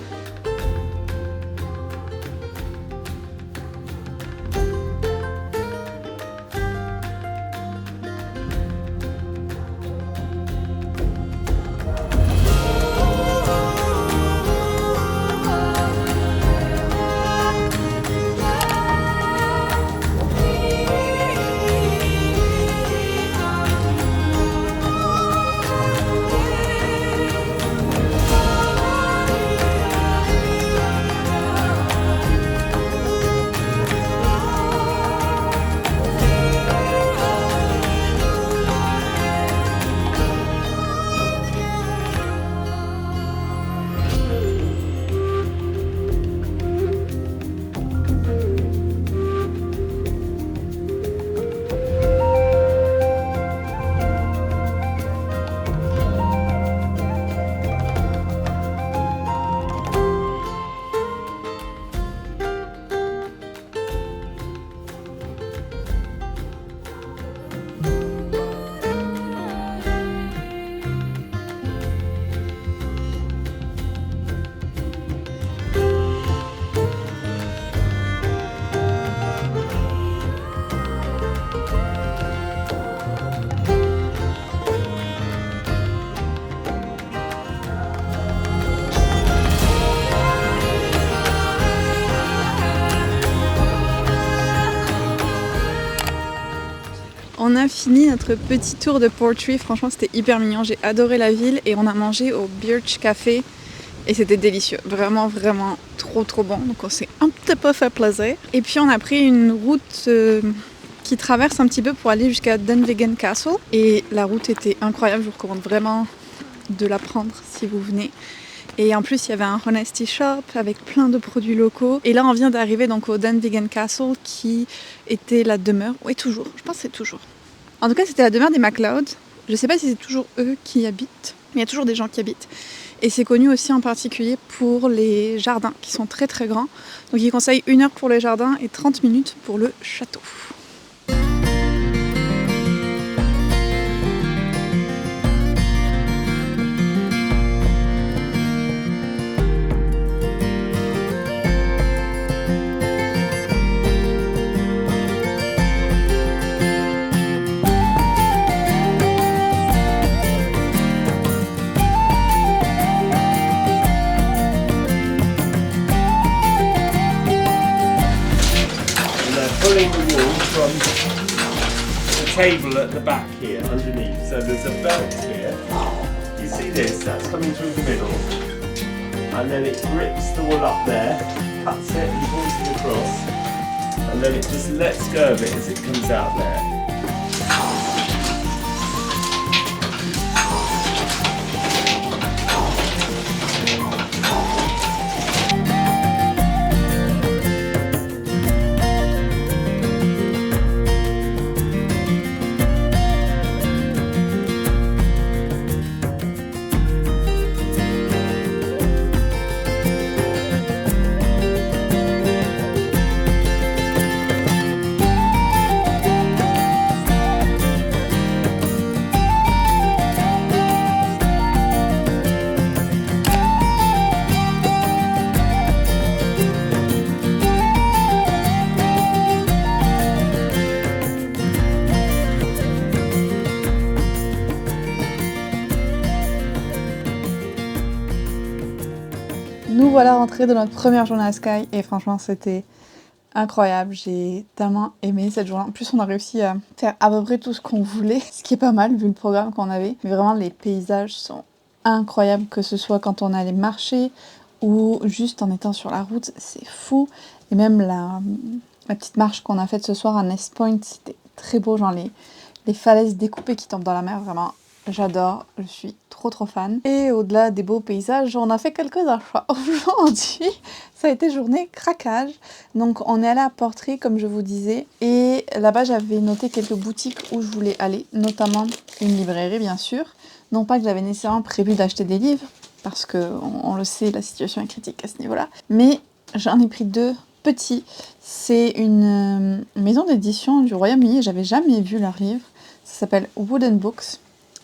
On a fini notre petit tour de Portree, franchement c'était hyper mignon, j'ai adoré la ville et on a mangé au Birch Café et c'était délicieux, vraiment trop bon, donc on s'est un petit peu fait plaisir. Et puis on a pris une route qui traverse un petit peu pour aller jusqu'à Dunvegan Castle et la route était incroyable, je vous recommande vraiment de la prendre si vous venez. Et en plus il y avait un Honesty Shop avec plein de produits locaux et là on vient d'arriver donc au Dunvegan Castle qui était la demeure, oui toujours, je pense que c'est toujours. En tout cas c'était la demeure des MacLeod, je sais pas si c'est toujours eux qui y habitent, mais il y a toujours des gens qui y habitent. Et c'est connu aussi en particulier pour les jardins qui sont très grands, donc ils conseillent 1 heure pour le jardin et 30 minutes pour le château. from the table at the back here, underneath. So there's a belt here. You see this? That's coming through the middle. And then it grips the wool up there, cuts it and pulls it across. And then it just lets go of it as it comes out there. Nous voilà rentrés de notre première journée à Sky et franchement c'était incroyable, j'ai tellement aimé cette journée. En plus on a réussi à faire à peu près tout ce qu'on voulait, ce qui est pas mal vu le programme qu'on avait. Mais vraiment les paysages sont incroyables, que ce soit quand on allait marcher ou juste en étant sur la route, c'est fou. Et même la petite marche qu'on a faite ce soir à Nest Point, c'était très beau, genre les falaises découpées qui tombent dans la mer, vraiment. J'adore, je suis trop fan. Et au-delà des beaux paysages, on a fait quelques achats. Aujourd'hui, ça a été journée craquage. Donc on est allé à Portree, comme je vous disais. Et là-bas, j'avais noté quelques boutiques où je voulais aller, notamment une librairie, bien sûr. Non pas que j'avais nécessairement prévu d'acheter des livres, parce que on le sait, la situation est critique à ce niveau-là. Mais j'en ai pris deux petits. C'est une maison d'édition du Royaume-Uni. J'avais jamais vu leur livre. Ça s'appelle Wooden Books.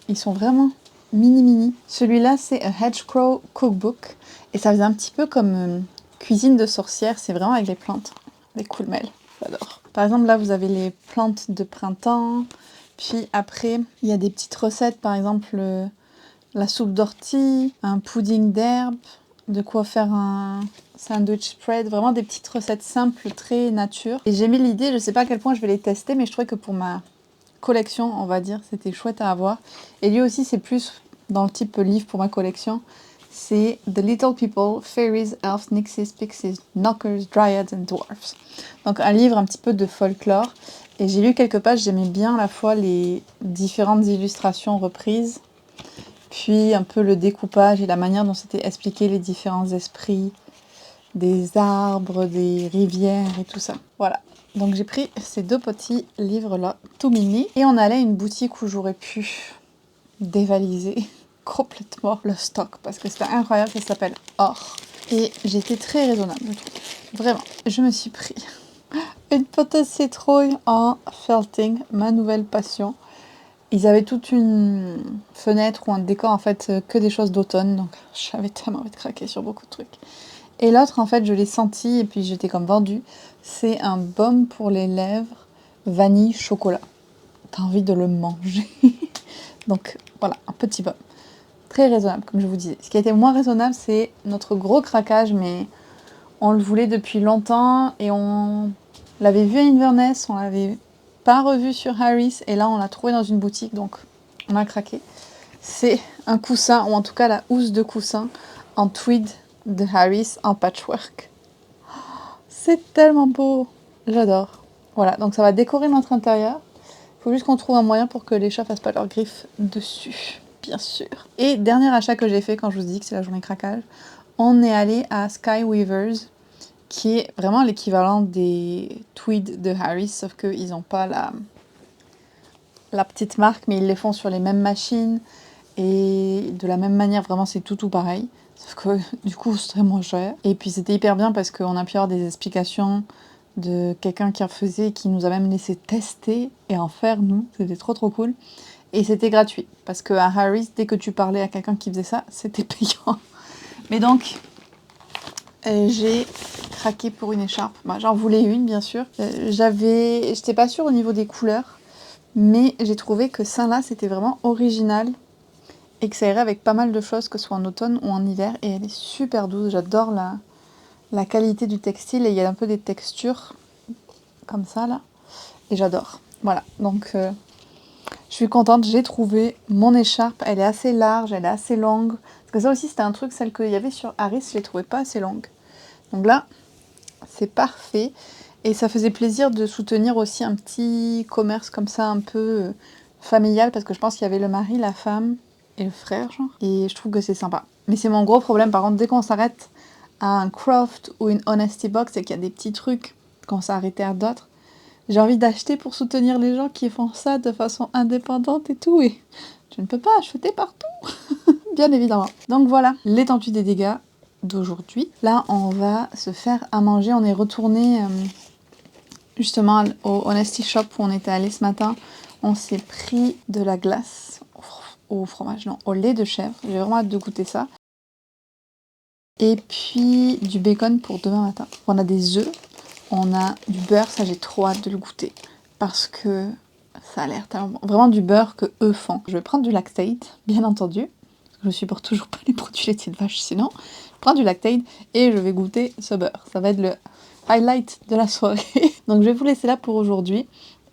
Ils sont vraiment mini. Celui-là, c'est A Hedgerow Cookbook. Et ça faisait un petit peu comme cuisine de sorcière. C'est vraiment avec les plantes. Les coolmel, j'adore. Par exemple, là, vous avez les plantes de printemps. Puis après, il y a des petites recettes. Par exemple, la soupe d'ortie, un pudding d'herbe, de quoi faire un sandwich spread. Vraiment des petites recettes simples, très nature. Et j'ai mis l'idée, je ne sais pas à quel point je vais les tester, mais je trouvais que pour ma collection, on va dire, c'était chouette à avoir. Et lui aussi, c'est plus dans le type livre pour ma collection. C'est The Little People, Fairies, Elves, Nixies, Pixies, Knockers, Dryads and Dwarfs. Donc un livre un petit peu de folklore. Et j'ai lu quelques pages, j'aimais bien à la fois les différentes illustrations reprises, puis un peu le découpage et la manière dont c'était expliqué les différents esprits, des arbres, des rivières et tout ça. Voilà. Donc j'ai pris ces deux petits livres-là, tout mini. Et on allait à une boutique où j'aurais pu dévaliser complètement le stock. Parce que c'était incroyable, ça s'appelle Or. Et j'étais très raisonnable, je trouve. Vraiment, je me suis pris une potasse citrouille en felting, ma nouvelle passion. Ils avaient toute une fenêtre ou un décor en fait que des choses d'automne. Donc j'avais tellement envie de craquer sur beaucoup de trucs. Et l'autre, en fait, je l'ai senti et puis j'étais comme vendue. C'est un baume pour les lèvres, vanille, chocolat. T'as envie de le manger. Donc voilà, un petit baume. Très raisonnable, comme je vous disais. Ce qui a été moins raisonnable, c'est notre gros craquage, mais on le voulait depuis longtemps et on l'avait vu à Inverness, on l'avait pas revu sur Harris et là on l'a trouvé dans une boutique, donc on a craqué. C'est un coussin, ou en tout cas la housse de coussin en tweed de Harris en patchwork. C'est tellement beau, j'adore. Voilà, donc ça va décorer notre intérieur. Il faut juste qu'on trouve un moyen pour que les chats fassent pas leurs griffes dessus, bien sûr. Et dernier achat que j'ai fait quand je vous dis que c'est la journée craquage, on est allé à Sky Weavers, qui est vraiment l'équivalent des tweed de Harris, sauf qu'ils n'ont pas la petite marque, mais ils les font sur les mêmes machines et de la même manière, vraiment c'est tout pareil. Sauf que du coup c'est très moins cher. Et puis c'était hyper bien parce qu'on a pu avoir des explications de quelqu'un qui en faisait et qui nous a même laissé tester et en faire nous. C'était trop cool. Et c'était gratuit. Parce qu'à Harris, dès que tu parlais à quelqu'un qui faisait ça, c'était payant. Mais donc, j'ai craqué pour une écharpe. Bah, j'en voulais une bien sûr. J'étais pas sûre au niveau des couleurs. Mais j'ai trouvé que celle-là c'était vraiment original. Et que ça irait avec pas mal de choses, que ce soit en automne ou en hiver. Et elle est super douce. J'adore la qualité du textile. Et il y a un peu des textures comme ça là. et j'adore. Voilà, donc je suis contente, j'ai trouvé mon écharpe, elle est assez large, elle est assez longue. Parce que ça aussi c'était un truc, celle qu'il y avait sur Harris, je les trouvais pas assez longues. Donc là, c'est parfait. Et ça faisait plaisir de soutenir aussi un petit commerce comme ça, un peu familial, parce que je pense qu'il y avait le mari, la femme et le frère, genre. Et je trouve que c'est sympa. Mais c'est mon gros problème, par contre, dès qu'on s'arrête à un Croft ou une Honesty Box et qu'il y a des petits trucs qu'on s'est arrêté à d'autres, j'ai envie d'acheter pour soutenir les gens qui font ça de façon indépendante et tout. Et je ne peux pas acheter partout, bien évidemment. Donc voilà, l'étendue des dégâts d'aujourd'hui. Là, on va se faire à manger. On est retourné justement au Honesty Shop où on était allé ce matin. On s'est pris de la glace au fromage, non, au lait de chèvre. J'ai vraiment hâte de goûter ça. Et puis du bacon pour demain matin. On a des œufs, on a du beurre, ça j'ai trop hâte de le goûter. Parce que ça a l'air tellement bon. Vraiment du beurre que eux font. Je vais prendre du Lactaid, bien entendu. Parce que je supporte toujours pas les produits laitiers de vache sinon. Je prends du Lactaid et je vais goûter ce beurre. Ça va être le highlight de la soirée. Donc je vais vous laisser là pour aujourd'hui.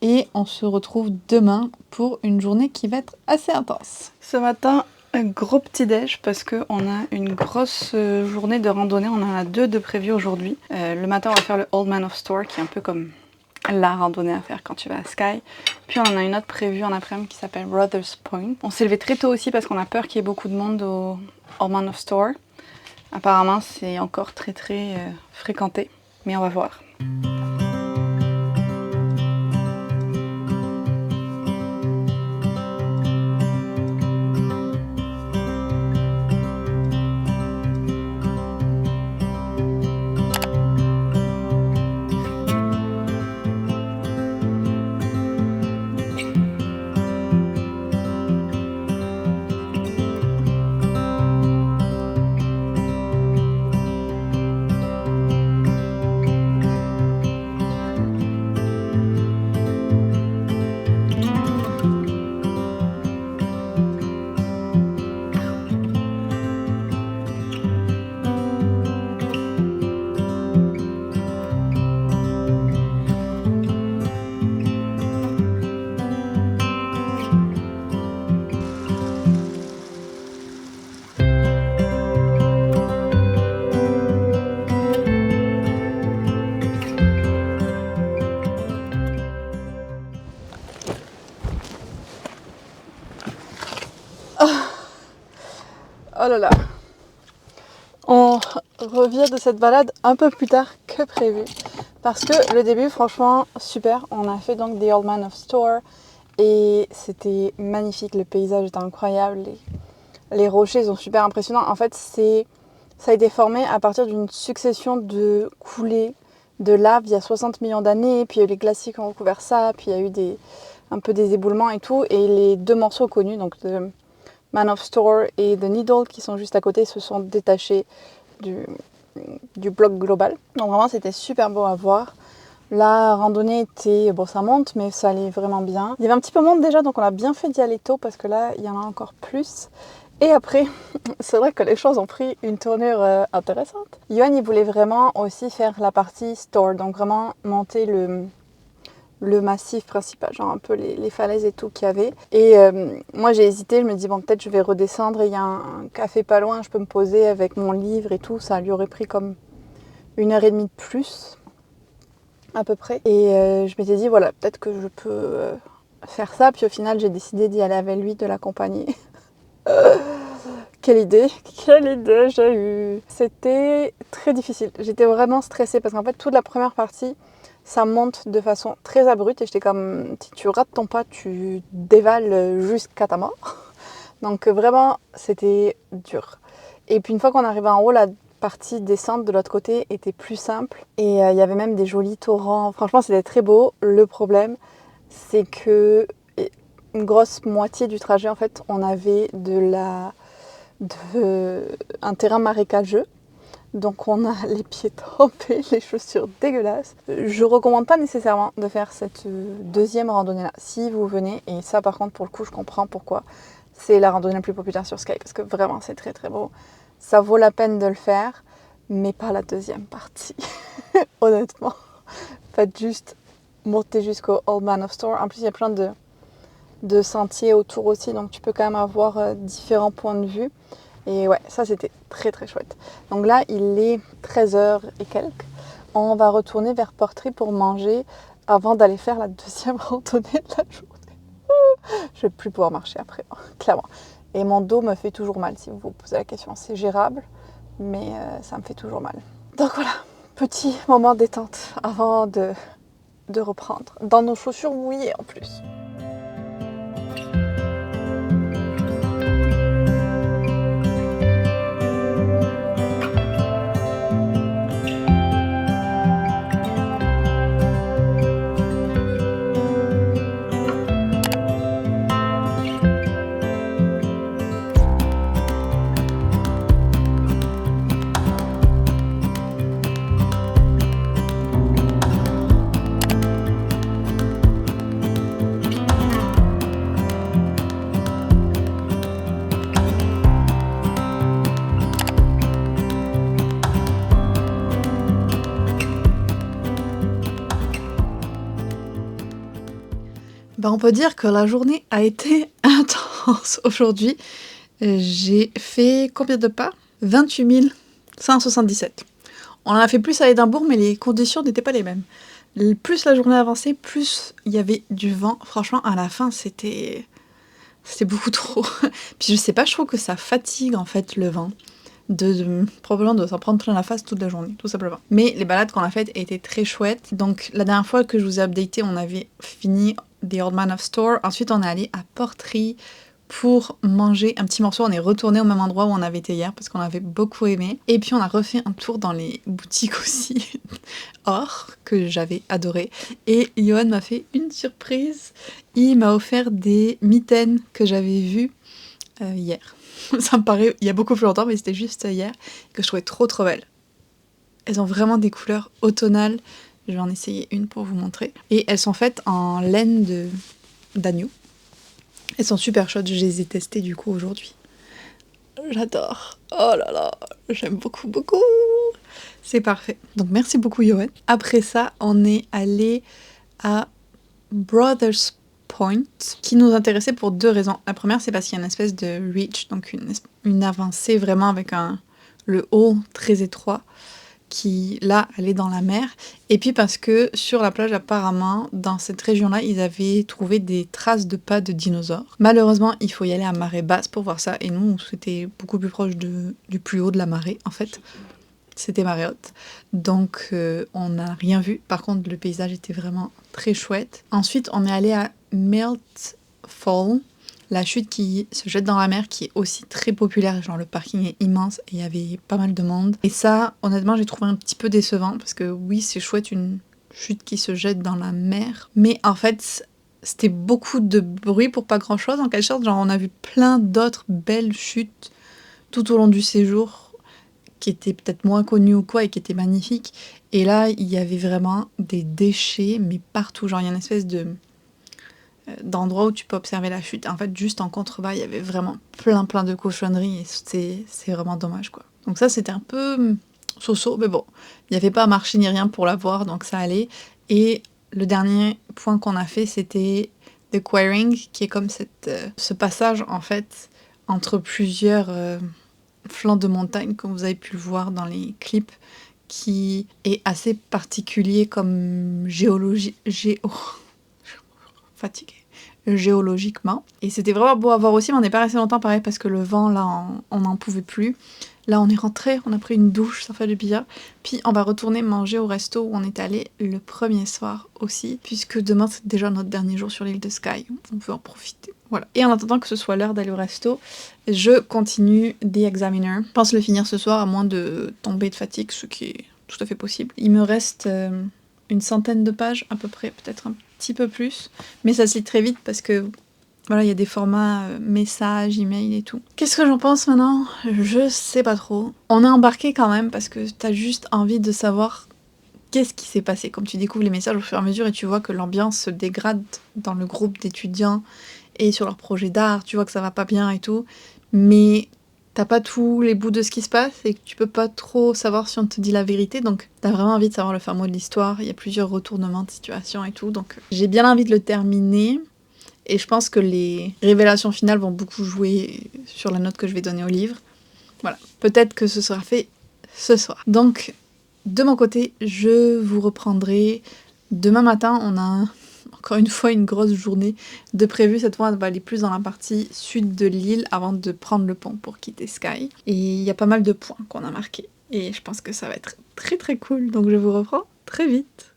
Et on se retrouve demain pour une journée qui va être assez intense. Ce matin, un gros petit déj parce qu'on a une grosse journée de randonnée. On en a 2 de prévues aujourd'hui. Le matin, on va faire le Old Man of Store qui est un peu comme la randonnée à faire quand tu vas à Skye. Puis on en a une autre prévue en après-midi qui s'appelle Brothers Point. On s'est levé très tôt aussi parce qu'on a peur qu'il y ait beaucoup de monde au Old Man of Store. Apparemment, c'est encore très fréquenté, mais on va voir. Oh là là. On revient de cette balade un peu plus tard que prévu. Parce que le début, franchement, super. On a fait donc The Old Man of Store. Et c'était magnifique. Le paysage était incroyable. Les rochers sont super impressionnants. En fait, ça a été formé à partir d'une succession de coulées de lave il y a 60 millions d'années. Puis il y a eu les glaciers qui ont recouvert ça. Puis il y a eu un peu des éboulements et tout. Et les 2 morceaux connus, donc de Man of Store et The Needle qui sont juste à côté, se sont détachés du bloc global. Donc vraiment c'était super beau à voir. La randonnée était, bon ça monte mais ça allait vraiment bien. Il y avait un petit peu de monde déjà donc on a bien fait d'y aller tôt parce que là il y en a encore plus. Et après, c'est vrai que les choses ont pris une tournure intéressante. Yoann il voulait vraiment aussi faire la partie store, donc vraiment monter le massif principal, genre un peu les falaises et tout qu'il y avait. Et moi j'ai hésité, je me dis bon peut-être je vais redescendre et il y a un café pas loin, je peux me poser avec mon livre et tout, ça lui aurait pris comme 1h30 de plus à peu près. Et je m'étais dit voilà peut-être que je peux faire ça, puis au final j'ai décidé d'y aller avec lui, de l'accompagner. Quelle idée j'ai eue. C'était très difficile, j'étais vraiment stressée parce qu'en fait toute la première partie ça monte de façon très abrupte et j'étais comme, si tu rates ton pas, tu dévales jusqu'à ta mort. Donc vraiment, c'était dur. Et puis une fois qu'on arrivait en haut, la partie descente de l'autre côté était plus simple. Et il y avait même des jolis torrents. Franchement, c'était très beau. Le problème, c'est que une grosse moitié du trajet, en fait, on avait un terrain marécageux. Donc on a les pieds trempés, les chaussures dégueulasses. Je recommande pas nécessairement de faire cette deuxième randonnée là. Si vous venez, et ça par contre pour le coup je comprends pourquoi, c'est la randonnée la plus populaire sur Skye parce que vraiment c'est très très beau. Ça vaut la peine de le faire, mais pas la deuxième partie. Honnêtement, faites juste monter jusqu'au Old Man of Store. En plus, il y a plein de sentiers autour aussi, donc tu peux quand même avoir différents points de vue. Et ouais, ça c'était très très chouette. Donc là, il est 13h et quelques. On va retourner vers Portree pour manger avant d'aller faire la deuxième randonnée de la journée. Je vais plus pouvoir marcher après, clairement. Et mon dos me fait toujours mal, si vous vous posez la question. C'est gérable, mais ça me fait toujours mal. Donc voilà, petit moment détente avant de reprendre. Dans nos chaussures mouillées en plus. On peut dire que la journée a été intense aujourd'hui. J'ai fait combien de pas ? 28 177. On en a fait plus à Édimbourg, mais les conditions n'étaient pas les mêmes. Plus la journée avançait, plus il y avait du vent. Franchement, à la fin, c'était beaucoup trop. Puis je sais pas, je trouve que ça fatigue en fait le vent. Probablement de s'en prendre plein la face toute la journée, tout simplement. Mais les balades qu'on a faites étaient très chouettes. Donc la dernière fois que je vous ai updaté, on avait fini The Old Man of Store. Ensuite, on est allé à Portree pour manger un petit morceau. On est retourné au même endroit où on avait été hier parce qu'on avait beaucoup aimé. Et puis on a refait un tour dans les boutiques aussi or que j'avais adoré. Et Johan m'a fait une surprise. Il m'a offert des mitaines que j'avais vues hier. Ça me paraît il y a beaucoup plus longtemps, mais c'était juste hier que je trouvais trop trop belle. Elles ont vraiment des couleurs automnales. Je vais en essayer une pour vous montrer. Et elles sont faites en laine d'agneau. Elles sont super chaudes, je les ai testées du coup aujourd'hui. J'adore. Oh là là, j'aime beaucoup beaucoup. C'est parfait. Donc merci beaucoup Johan. Après ça, on est allé à Brothers Point, qui nous intéressait pour deux raisons. La première, c'est parce qu'il y a une espèce de reach, donc une avancée vraiment avec le haut très étroit, qui là allait dans la mer. Et puis parce que sur la plage, apparemment, dans cette région-là, ils avaient trouvé des traces de pas de dinosaures. Malheureusement, il faut y aller à marée basse pour voir ça. Et nous, c'était beaucoup plus proche du plus haut de la marée, en fait. C'était marée haute. Donc, on n'a rien vu. Par contre, le paysage était vraiment très chouette. Ensuite, on est allé à Melt Fall, la chute qui se jette dans la mer, qui est aussi très populaire. Genre, le parking est immense et il y avait pas mal de monde. Et ça, honnêtement, j'ai trouvé un petit peu décevant parce que oui, c'est chouette une chute qui se jette dans la mer. Mais en fait, c'était beaucoup de bruit pour pas grand chose en quelque sorte. Genre, on a vu plein d'autres belles chutes tout au long du séjour qui étaient peut-être moins connues ou quoi et qui étaient magnifiques. Et là, il y avait vraiment des déchets, mais partout. Genre, il y a une espèce d'endroit où tu peux observer la chute. En fait, juste en contrebas, il y avait vraiment plein de cochonneries et c'est vraiment dommage, quoi. Donc ça, c'était un peu so-so, mais bon, il n'y avait pas à marcher ni rien pour la voir, donc ça allait. Et le dernier point qu'on a fait, c'était The Quarrying, qui est comme ce passage, en fait, entre plusieurs flancs de montagne, comme vous avez pu le voir dans les clips, qui est assez particulier comme géologiquement. Et c'était vraiment beau à voir aussi, mais on n'est pas resté longtemps pareil parce que le vent, là, on n'en pouvait plus. Là, on est rentré, on a pris une douche, ça fait du bien. Puis on va retourner manger au resto où on est allé le premier soir aussi, puisque demain, c'est déjà notre dernier jour sur l'île de Skye. On peut en profiter. Voilà. Et en attendant que ce soit l'heure d'aller au resto, je continue The Examiner. Je pense le finir ce soir, à moins de tomber de fatigue, ce qui est tout à fait possible. Il me reste une centaine de pages, à peu près, peut-être un petit peu plus. Mais ça se lit très vite parce que voilà, il y a des formats messages, email et tout. Qu'est-ce que j'en pense maintenant ? Je sais pas trop. On est embarqué quand même parce que t'as juste envie de savoir qu'est-ce qui s'est passé. Comme tu découvres les messages au fur et à mesure et tu vois que l'ambiance se dégrade dans le groupe d'étudiants et sur leur projet d'art, tu vois que ça va pas bien et tout. Mais t'as pas tous les bouts de ce qui se passe et que tu peux pas trop savoir si on te dit la vérité, donc t'as vraiment envie de savoir le fin mot de l'histoire. Il y a plusieurs retournements de situation et tout, donc j'ai bien envie de le terminer. Et je pense que les révélations finales vont beaucoup jouer sur la note que je vais donner au livre. Voilà, peut-être que ce sera fait ce soir. Donc, de mon côté, je vous reprendrai demain matin. On a encore une fois une grosse journée de prévu. Cette fois, on va aller plus dans la partie sud de l'île avant de prendre le pont pour quitter Skye. Et il y a pas mal de points qu'on a marqués. Et je pense que ça va être très très cool. Donc, je vous reprends très vite.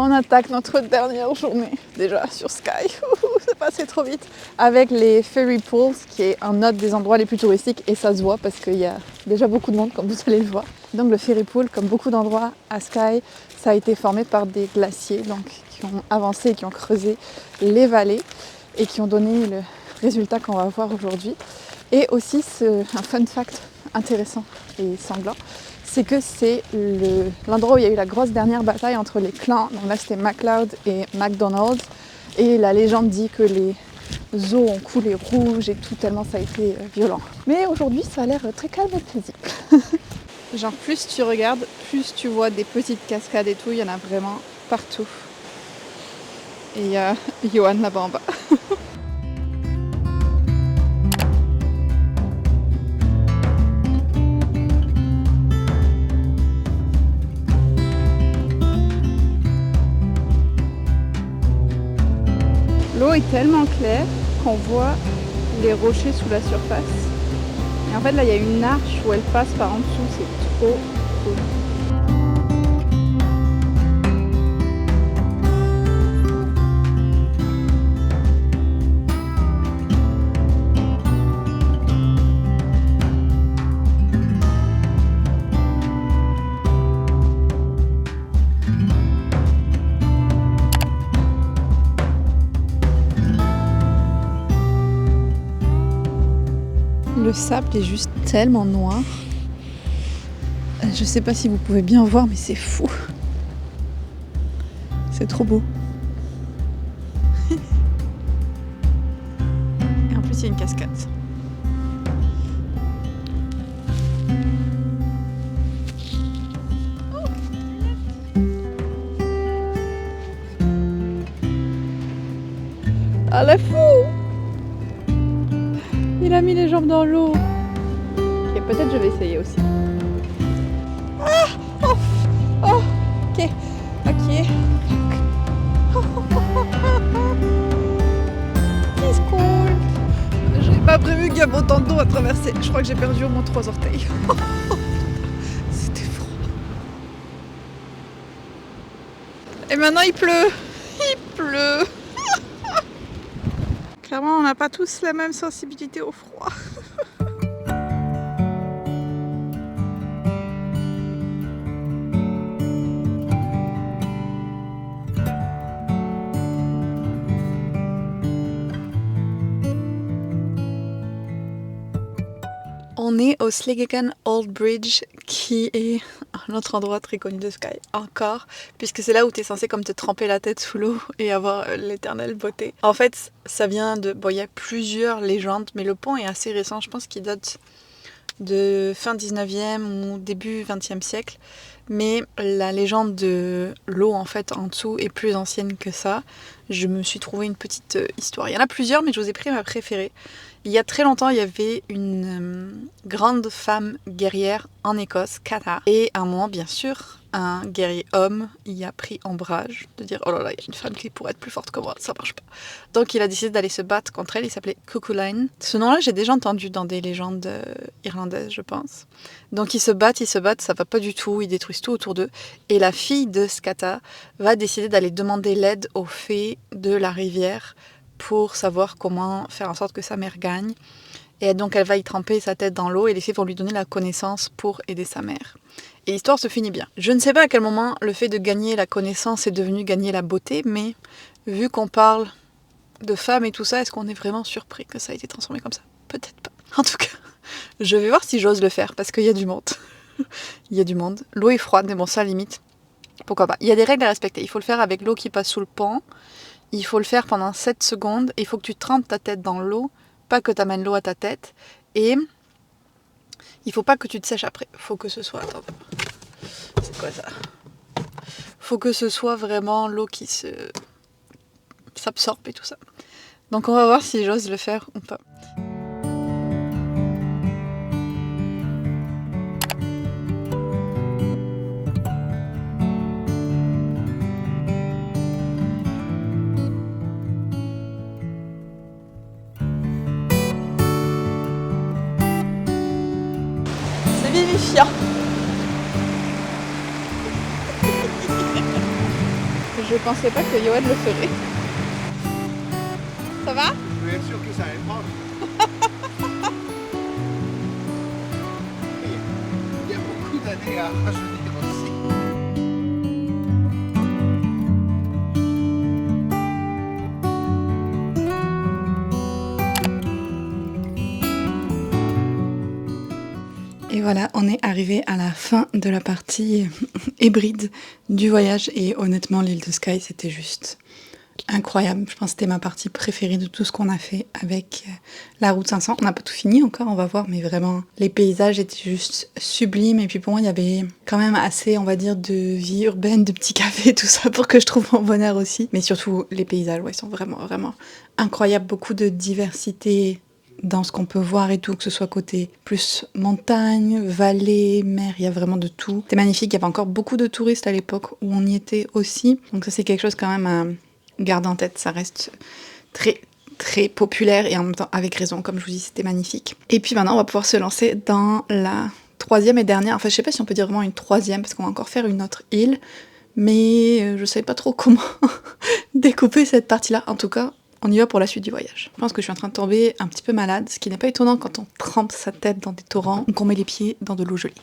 On attaque notre dernière journée, déjà sur Skye, c'est passé trop vite, avec les ferry pools, qui est un autre des endroits les plus touristiques, et ça se voit parce qu'il y a déjà beaucoup de monde, comme vous allez le voir. Donc le ferry pool, comme beaucoup d'endroits à Skye, ça a été formé par des glaciers donc, qui ont avancé, qui ont creusé les vallées, et qui ont donné le résultat qu'on va voir aujourd'hui. Et aussi, un fun fact intéressant et sanglant, c'est que c'est l'endroit où il y a eu la grosse dernière bataille entre les clans. Donc là, c'était MacLeod et MacDonald. Et la légende dit que les eaux ont coulé rouge et tout, tellement ça a été violent. Mais aujourd'hui, ça a l'air très calme et paisible. Genre, plus tu regardes, plus tu vois des petites cascades et tout. Il y en a vraiment partout. Et il y a Johan là-bas en bas. L'eau est tellement claire qu'on voit les rochers sous la surface. Et en fait là il y a une arche où elle passe par en dessous, c'est trop cool. Le sable est juste tellement noir. Je sais pas si vous pouvez bien voir, mais c'est fou. C'est trop beau. Et en plus, il y a une cascade. Ah, la fou! Il a mis les jambes dans l'eau. Ok, peut-être je vais essayer aussi. Ah, oh, oh, ok, ok. C'est cool. J'avais pas prévu qu'il y avait autant d'eau à traverser. Je crois que j'ai perdu au moins 3 orteils. C'était froid. Et maintenant il pleut. Il pleut. Clairement, on n'a pas tous la même sensibilité au froid. On est au Sleggan Old Bridge, qui est un autre endroit très connu de Skye, encore, puisque c'est là où tu es censé comme te tremper la tête sous l'eau et avoir l'éternelle beauté. En fait, ça vient de... Bon, il y a plusieurs légendes, mais le pont est assez récent, je pense qu'il date de fin 19e ou début 20e siècle. Mais la légende de l'eau, en fait, en dessous est plus ancienne que ça. Je me suis trouvé une petite histoire. Il y en a plusieurs, mais je vous ai pris ma préférée. Il y a très longtemps, il y avait une grande femme guerrière en Écosse, Cata. Et à un moment, bien sûr, un guerrier homme y a pris ombrage de dire « Oh là là, il y a une femme qui pourrait être plus forte que moi, ça marche pas ». Donc il a décidé d'aller se battre contre elle, il s'appelait Cuchulainn. Ce nom-là, j'ai déjà entendu dans des légendes irlandaises, je pense. Donc ils se battent, ça va pas du tout, ils détruisent tout autour d'eux. Et la fille de Scata va décider d'aller demander l'aide aux fées de la rivière pour savoir comment faire en sorte que sa mère gagne. Et donc elle va y tremper sa tête dans l'eau et les fées vont lui donner la connaissance pour aider sa mère. Et l'histoire se finit bien. Je ne sais pas à quel moment le fait de gagner la connaissance est devenu gagner la beauté, mais vu qu'on parle de femmes et tout ça, est-ce qu'on est vraiment surpris que ça a été transformé comme ça? Peut-être pas. En tout cas, je vais voir si j'ose le faire, parce qu'il y a du monde. Il y a du monde. L'eau est froide, mais bon, ça limite. pourquoi pas. Il y a des règles à respecter. Il faut le faire avec l'eau qui passe sous le pont. Il faut le faire pendant 7 secondes. Il faut que tu trempes ta tête dans l'eau, pas que tu amènes l'eau à ta tête. Et il faut pas que tu te sèches après. Faut que ce soit... Attends. C'est quoi ça? Faut que ce soit vraiment l'eau qui s'absorbe et tout ça. Donc on va voir si j'ose le faire ou pas. C'est vivifiant. Je pensais pas que Yoann le ferait. Ça va? Je suis sûr que ça va prendre. Il y a beaucoup d'années à rajeunir aussi. Et voilà, on est arrivé à la fin de la partie hybride du voyage et honnêtement l'île de Skye c'était juste incroyable. Je pense que c'était ma partie préférée de tout ce qu'on a fait avec la route 500. On n'a pas tout fini encore, on va voir, mais vraiment les paysages étaient juste sublimes et puis pour moi il y avait quand même assez, on va dire, de vie urbaine, de petits cafés, tout ça pour que je trouve mon bonheur aussi. Mais surtout les paysages, ouais, sont vraiment incroyables, beaucoup de diversité dans ce qu'on peut voir et tout, que ce soit côté plus montagne, vallée, mer, il y a vraiment de tout. C'était magnifique, il y avait encore beaucoup de touristes à l'époque où on y était aussi. Donc ça c'est quelque chose quand même à garder en tête, ça reste très populaire et en même temps avec raison, comme je vous dis, c'était magnifique. Et puis maintenant on va pouvoir se lancer dans la troisième et dernière, enfin je sais pas si on peut dire vraiment une troisième parce qu'on va encore faire une autre île, mais je sais pas trop comment découper cette partie-là. En tout cas, on y va pour la suite du voyage. Je pense que je suis en train de tomber un petit peu malade, ce qui n'est pas étonnant quand on trempe sa tête dans des torrents ou qu'on met les pieds dans de l'eau gelée.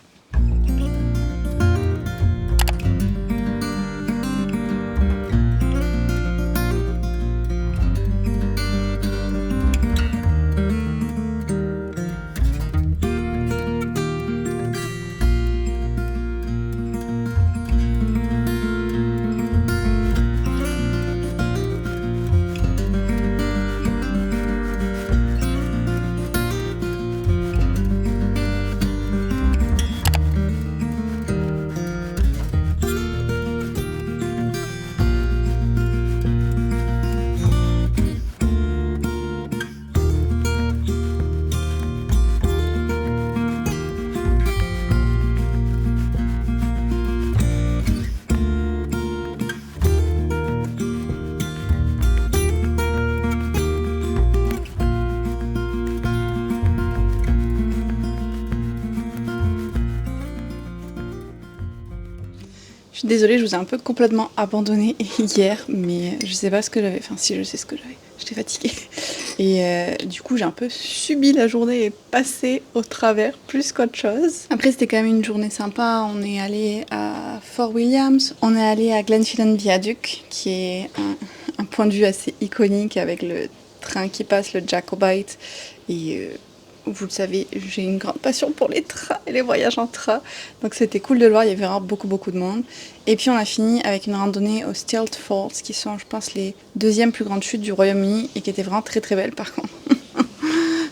Je suis désolée, je vous ai un peu complètement abandonné hier, mais je sais pas ce que j'avais. Enfin, si, je sais ce que j'avais. J'étais fatiguée. Et du coup, j'ai un peu subi la journée et passé au travers plus qu'autre chose. Après, c'était quand même une journée sympa. On est allé à Fort Williams, on est allé à Glenfinnan Viaduct, qui est un point de vue assez iconique avec le train qui passe, le Jacobite. Et vous le savez, j'ai une grande passion pour les trains et les voyages en train. Donc c'était cool de le voir, il y avait vraiment beaucoup de monde. Et puis on a fini avec une randonnée aux Stilt Falls, qui sont, je pense, les deuxièmes plus grandes chutes du Royaume-Uni et qui étaient vraiment très belles par contre.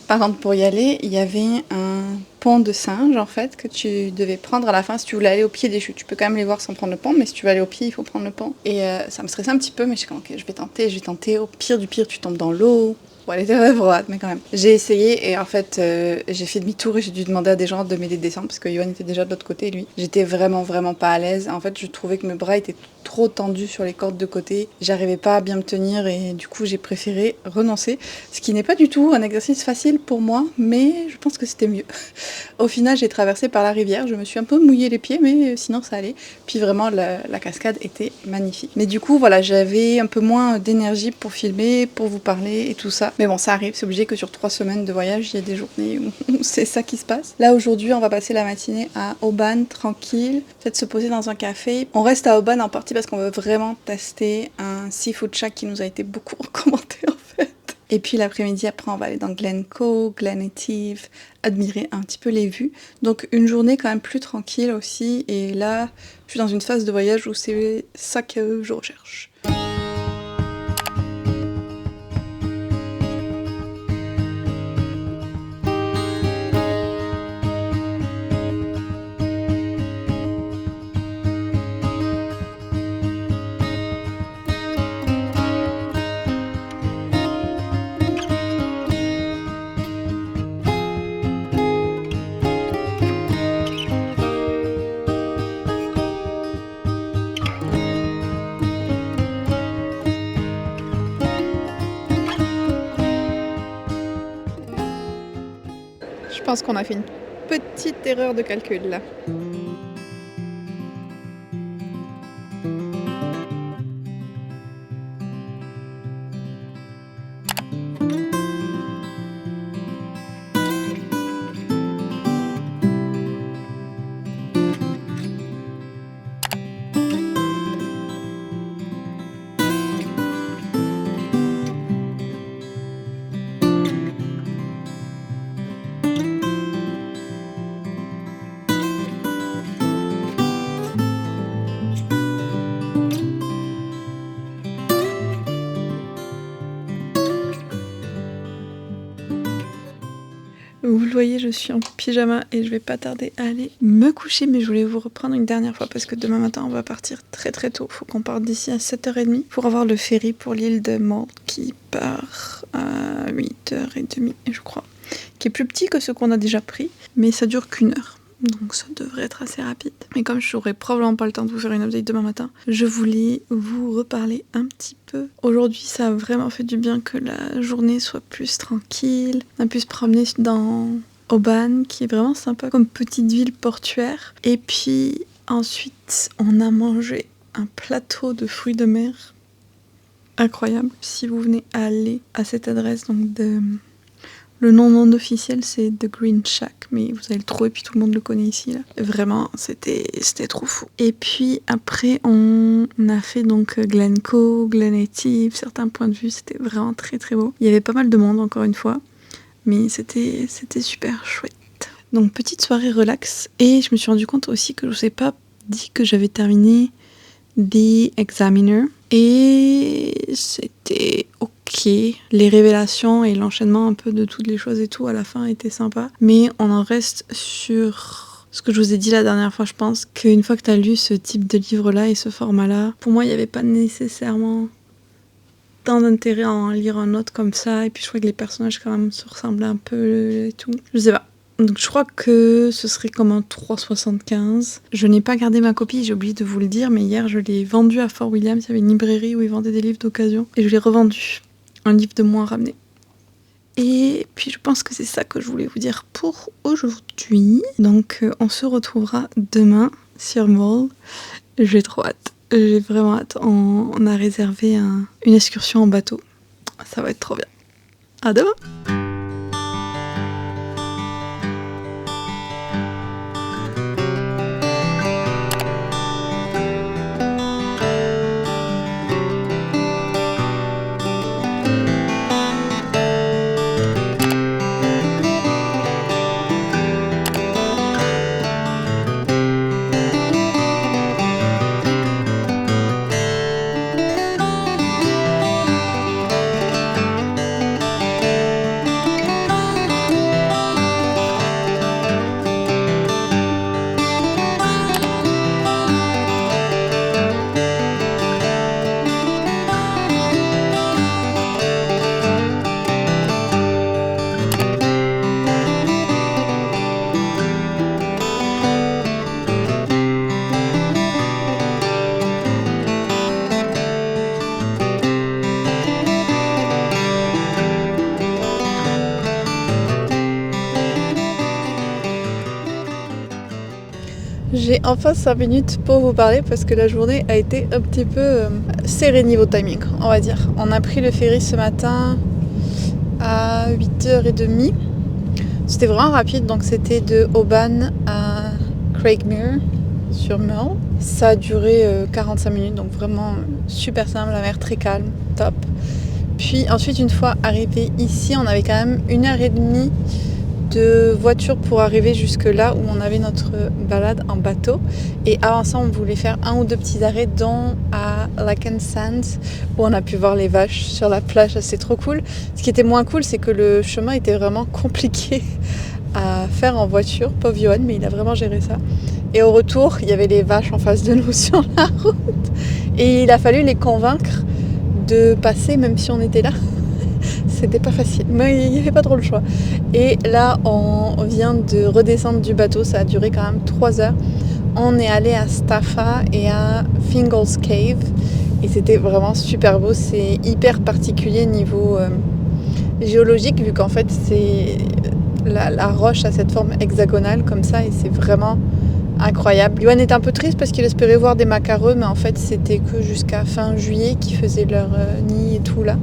Par contre, pour y aller, il y avait un pont de singe en fait que tu devais prendre à la fin si tu voulais aller au pied des chutes. Tu peux quand même les voir sans prendre le pont, mais si tu veux aller au pied, il faut prendre le pont. Et ça me stressait un petit peu, mais je suis comme ok, je vais tenter. Au pire du pire, tu tombes dans l'eau. Bon, elle était très froide, mais quand même. J'ai essayé et en fait, j'ai fait demi-tour et j'ai dû demander à des gens de m'aider à descendre parce que Yoann était déjà de l'autre côté, lui. J'étais vraiment pas à l'aise. En fait, je trouvais que mes bras étaient trop tendus sur les cordes de côté. J'arrivais pas à bien me tenir et du coup, j'ai préféré renoncer. Ce qui n'est pas du tout un exercice facile pour moi, mais je pense que c'était mieux. Au final, j'ai traversé par la rivière. Je me suis un peu mouillé les pieds, mais sinon, ça allait. Puis vraiment, la cascade était magnifique. Mais du coup, voilà, j'avais un peu moins d'énergie pour filmer, pour vous parler et tout ça. Mais bon, ça arrive, c'est obligé que sur 3 semaines de voyage, il y a des journées où c'est ça qui se passe. Là, aujourd'hui, on va passer la matinée à Oban, tranquille, peut-être se poser dans un café. On reste à Oban en partie parce qu'on veut vraiment tester un seafood shack qui nous a été beaucoup recommandé en fait. Et puis l'après-midi, après, on va aller dans Glencoe, Glenetive, admirer un petit peu les vues. Donc une journée quand même plus tranquille aussi. Et là, je suis dans une phase de voyage où c'est ça que je recherche. Je pense qu'on a fait une petite erreur de calcul là. Vous le voyez, je suis en pyjama et je vais pas tarder à aller me coucher, mais je voulais vous reprendre une dernière fois parce que demain matin on va partir très très tôt. Faut qu'on parte d'ici à 7h30 pour avoir le ferry pour l'île de Mull qui part à 8h30 je crois, qui est plus petit que ce qu'on a déjà pris, mais ça dure qu'1 heure. Donc ça devrait être assez rapide. Mais comme je n'aurai probablement pas le temps de vous faire une update demain matin, je voulais vous reparler un petit peu. Aujourd'hui, ça a vraiment fait du bien que la journée soit plus tranquille. On a pu se promener dans Oban, qui est vraiment sympa comme petite ville portuaire. Et puis ensuite, on a mangé un plateau de fruits de mer incroyable. Si vous venez aller à cette adresse, donc le nom non officiel c'est The Green Shack, mais vous allez le trouver, puis tout le monde le connaît ici là. Vraiment, c'était trop fou. Et puis après, on a fait donc Glencoe, Glenetive, certains points de vue, c'était vraiment très très beau. Il y avait pas mal de monde encore une fois, mais c'était super chouette. Donc petite soirée relax, et je me suis rendu compte aussi que je vous ai pas dit que j'avais terminé The Examiner, et c'était ok. Les révélations et l'enchaînement un peu de toutes les choses et tout à la fin étaient sympas, mais on en reste sur ce que je vous ai dit la dernière fois. Je pense qu'une fois que tu as lu ce type de livre-là et ce format-là, pour moi il n'y avait pas nécessairement tant d'intérêt à en lire un autre comme ça, et puis je crois que les personnages quand même se ressemblaient un peu et tout. Je sais pas. Donc je crois que ce serait comme un 3,75. Je n'ai pas gardé ma copie, j'ai oublié de vous le dire, mais hier je l'ai vendu à Fort William. Il y avait une librairie où ils vendaient des livres d'occasion, et je l'ai revendu. Un livre de moins ramené. Et puis je pense que c'est ça que je voulais vous dire pour aujourd'hui. Donc on se retrouvera demain sur Mull. J'ai trop hâte. J'ai vraiment hâte. On a réservé une excursion en bateau. Ça va être trop bien. À demain! J'ai enfin 5 minutes pour vous parler parce que la journée a été un petit peu serrée niveau timing, on va dire. On a pris le ferry ce matin à 8h30. C'était vraiment rapide, donc c'était de Oban à Craigmere sur Mull. Ça a duré 45 minutes, donc vraiment super simple, la mer très calme, top. puis ensuite, une fois arrivé ici, on avait quand même 1h30 de voiture pour arriver jusque là où on avait notre balade en bateau. Et avant ça, on voulait faire 1 ou 2 petits arrêts, dont à Laken Sands, où on a pu voir les vaches sur la plage. C'est trop cool. Ce qui était moins cool, c'est que le chemin était vraiment compliqué à faire en voiture. Pauvre Johan, mais il a vraiment géré ça. Et au retour, il y avait les vaches en face de nous sur la route. Et il a fallu les convaincre de passer, même si on était là. C'était pas facile, mais il n'y avait pas trop le choix. Et là, on vient de redescendre du bateau, ça a duré quand même 3 heures. On est allé à Staffa et à Fingal's Cave, et c'était vraiment super beau. C'est hyper particulier niveau géologique, vu qu'en fait, c'est la roche a cette forme hexagonale comme ça, et c'est vraiment incroyable. Johan était un peu triste parce qu'il espérait voir des macareux, mais en fait, c'était que jusqu'à fin juillet qu'ils faisaient leur nid et tout là.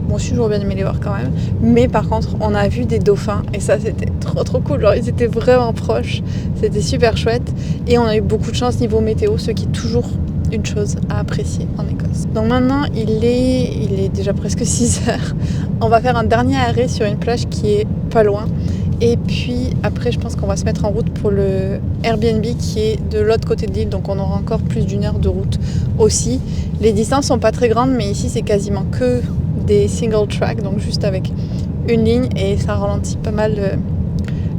Moi aussi, j'aurais bien aimé les voir quand même. Mais par contre, on a vu des dauphins et ça, c'était trop cool. Genre, ils étaient vraiment proches. C'était super chouette. Et on a eu beaucoup de chance niveau météo, ce qui est toujours une chose à apprécier en Écosse. Donc maintenant, il est déjà presque 6 heures. On va faire un dernier arrêt sur une plage qui est pas loin. Et puis après, je pense qu'on va se mettre en route pour le Airbnb qui est de l'autre côté de l'île. Donc on aura encore plus d'1 heure de route aussi. Les distances sont pas très grandes, mais ici, c'est quasiment que des single track, donc juste avec une ligne, et ça ralentit pas mal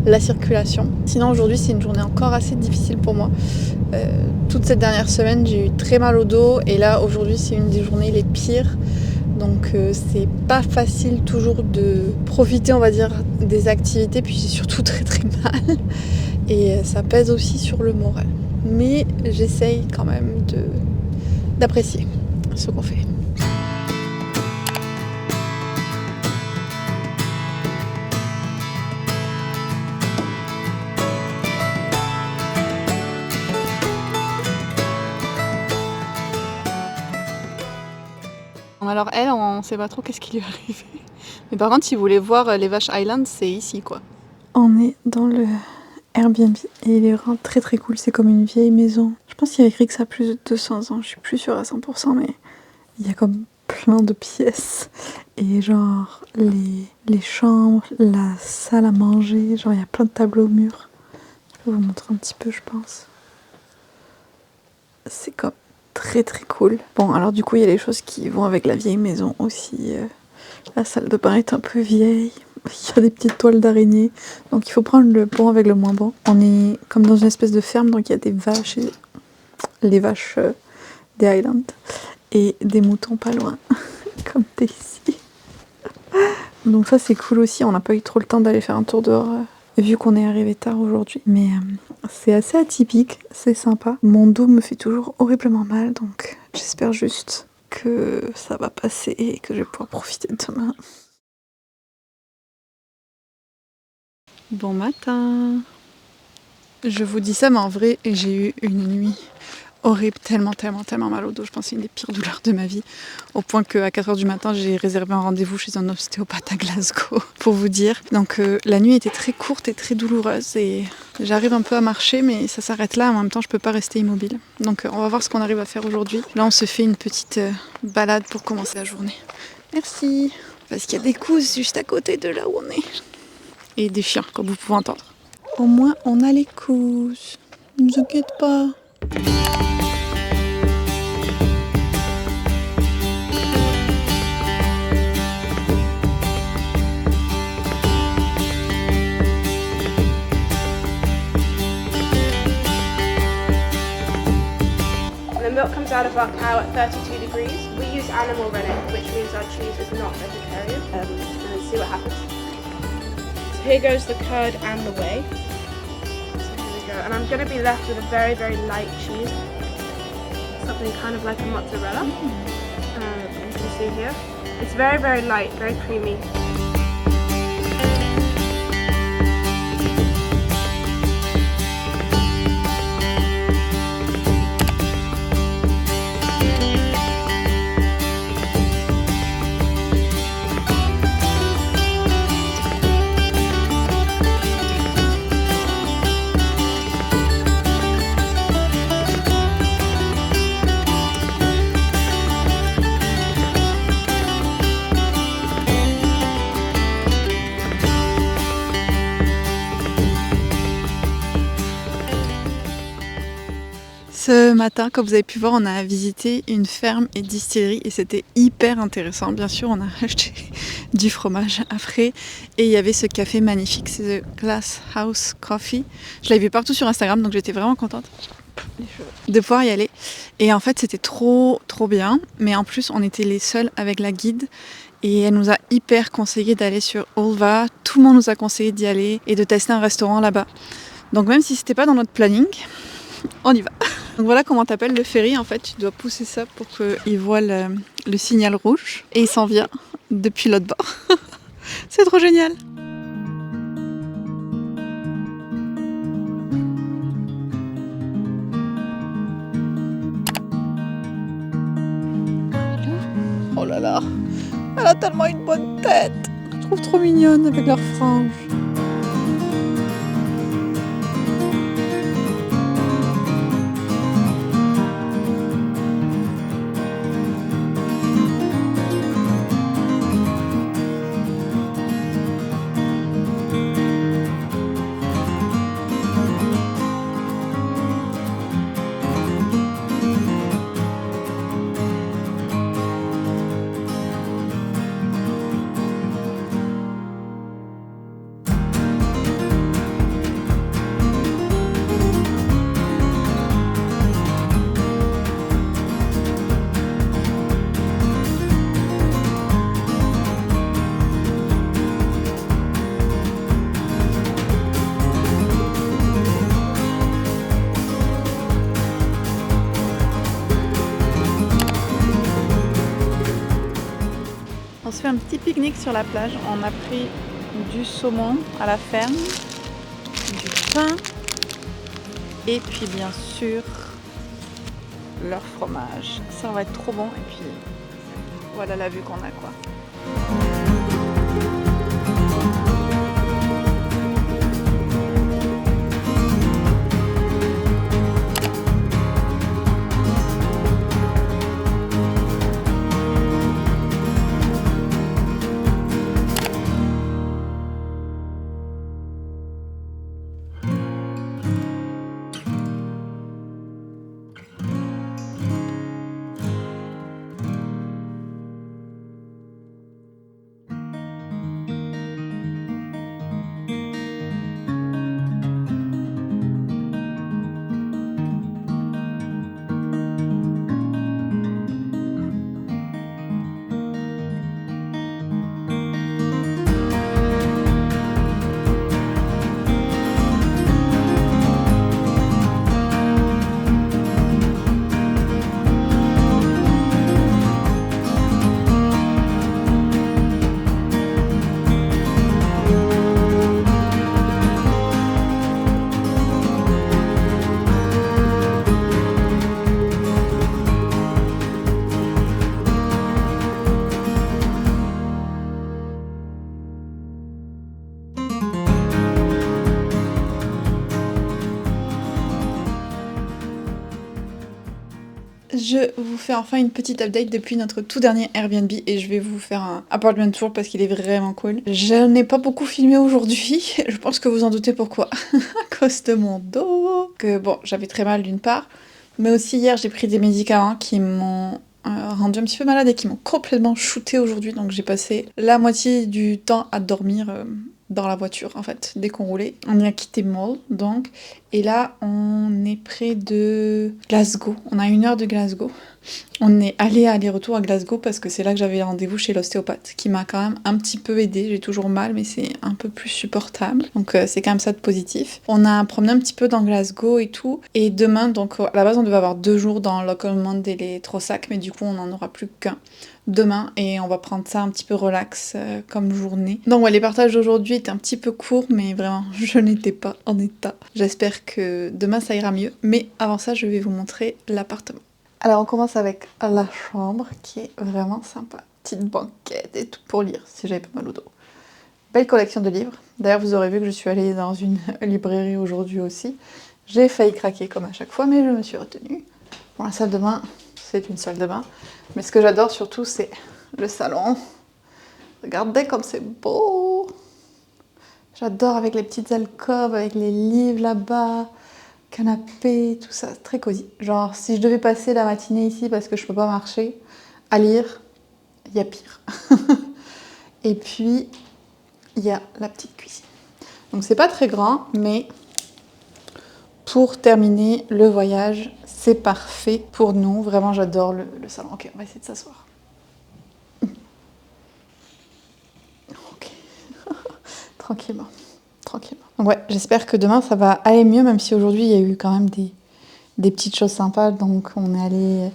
la circulation. Sinon aujourd'hui c'est une journée encore assez difficile pour moi. Toute cette dernière semaine j'ai eu très mal au dos, et là aujourd'hui c'est une des journées les pires, donc c'est pas facile toujours de profiter, on va dire, des activités, puis j'ai surtout très mal, et ça pèse aussi sur le moral, mais j'essaye quand même d'apprécier ce qu'on fait. Alors elle, on sait pas trop qu'est-ce qui lui est arrivé. Mais par contre, si vous voulez voir les vaches Highland, c'est ici quoi. On est dans le Airbnb et il est vraiment très cool. C'est comme une vieille maison. Je pense qu'il y a écrit que ça a plus de 200 ans. Je suis plus sûre à 100%, mais il y a comme plein de pièces. Et genre les chambres, la salle à manger, genre il y a plein de tableaux au mur. Je vais vous montrer un petit peu, je pense. C'est comme très cool. Bon, alors du coup il y a les choses qui vont avec la vieille maison aussi. La salle de bain est un peu vieille, il y a des petites toiles d'araignée, donc il faut prendre le bon avec le moins bon. On est comme dans une espèce de ferme, donc il y a des vaches, les vaches des Highlands, et des moutons pas loin, comme t'es ici. Donc ça c'est cool aussi, on n'a pas eu trop le temps d'aller faire un tour dehors, vu qu'on est arrivé tard aujourd'hui, mais c'est assez atypique, c'est sympa. Mon dos me fait toujours horriblement mal, donc j'espère juste que ça va passer et que je vais pouvoir profiter de demain. Bon matin. Je vous dis ça, mais en vrai, j'ai eu une nuit horrible, tellement mal au dos. Je pense que c'est une des pires douleurs de ma vie. Au point qu'à 4h du matin, j'ai réservé un rendez-vous chez un ostéopathe à Glasgow, pour vous dire. Donc la nuit était très courte et très douloureuse, et j'arrive un peu à marcher, mais ça s'arrête là. En même temps, je peux pas rester immobile. Donc on va voir ce qu'on arrive à faire aujourd'hui. Là, on se fait une petite balade pour commencer la journée. Merci. Parce qu'il y a des cousses juste à côté de là où on est. Et des chiens, comme vous pouvez entendre. Au moins, on a les cousses. Ne vous inquiétez pas. The milk comes out of our cow at 32 degrees. We use animal rennet, which means our cheese is not vegetarian. And let's see what happens. So here goes the curd and the whey. So here we go. And I'm going to be left with a very light cheese. Something kind of like a mozzarella. You can see here. It's very light, very creamy. Ce matin, comme vous avez pu voir, on a visité une ferme et distillerie et c'était hyper intéressant. Bien sûr, on a acheté du fromage après et il y avait ce café magnifique, c'est The Glass House Coffee. Je l'avais vu partout sur Instagram, donc j'étais vraiment contente de pouvoir y aller. Et en fait, c'était trop bien, mais en plus, on était les seuls avec la guide. Et elle nous a hyper conseillé d'aller sur Ulva. Tout le monde nous a conseillé d'y aller et de tester un restaurant là-bas. Donc même si c'était pas dans notre planning, on y va. Donc voilà comment t'appelles le ferry. En fait, tu dois pousser ça pour qu'il voit le signal rouge. Et il s'en vient depuis l'autre bord. C'est trop génial. Oh là là. Elle a tellement une bonne tête. Je trouve trop mignonne avec leurs franges. On se fait un petit pique-nique sur la plage. On a pris du saumon à la ferme, du pain et puis bien sûr leur fromage. Ça va être trop bon et puis voilà la vue qu'on a quoi. Je vous fais enfin une petite update depuis notre tout dernier Airbnb et je vais vous faire un apartment tour parce qu'il est vraiment cool. Je n'ai pas beaucoup filmé aujourd'hui, je pense que vous en doutez pourquoi, à cause de mon dos. Que bon, j'avais très mal d'une part, mais aussi hier j'ai pris des médicaments qui m'ont rendu un petit peu malade et qui m'ont complètement shooté aujourd'hui, donc j'ai passé la moitié du temps à dormir dans la voiture en fait, dès qu'on roulait. On a quitté Mull donc, et là on est près de Glasgow, on a 1 heure de Glasgow. On est allé aller-retour à Glasgow parce que c'est là que j'avais rendez-vous chez l'ostéopathe, qui m'a quand même un petit peu aidée. J'ai toujours mal mais c'est un peu plus supportable, donc c'est quand même ça de positif. On a promené un petit peu dans Glasgow et tout, et demain, donc à la base on devait avoir 2 jours dans Lochomond et les Trossachs, mais du coup on n'en aura plus qu'un demain et on va prendre ça un petit peu relax comme journée. Donc ouais, les partages d'aujourd'hui étaient un petit peu courts, mais vraiment je n'étais pas en état. J'espère que demain ça ira mieux, mais avant ça je vais vous montrer l'appartement. Alors on commence avec la chambre qui est vraiment sympa. Petite banquette et tout pour lire si j'avais pas mal au dos. Belle collection de livres. D'ailleurs vous aurez vu que je suis allée dans une librairie aujourd'hui aussi. J'ai failli craquer comme à chaque fois, mais je me suis retenue. Bon, la salle de bain, c'est une salle de bain. Mais ce que j'adore surtout, c'est le salon. Regardez comme c'est beau. J'adore avec les petites alcôves, avec les livres là-bas. canapé, tout ça, très cosy. Genre, si je devais passer la matinée ici parce que je peux pas marcher, à lire, il y a pire. Et puis, il y a la petite cuisine. Donc c'est pas très grand, mais pour terminer le voyage, c'est parfait pour nous. Vraiment, j'adore le salon. Ok, on va essayer de s'asseoir. Ok. Tranquillement. Donc ouais, j'espère que demain ça va aller mieux, même si aujourd'hui il y a eu quand même des petites choses sympas. Donc on est allé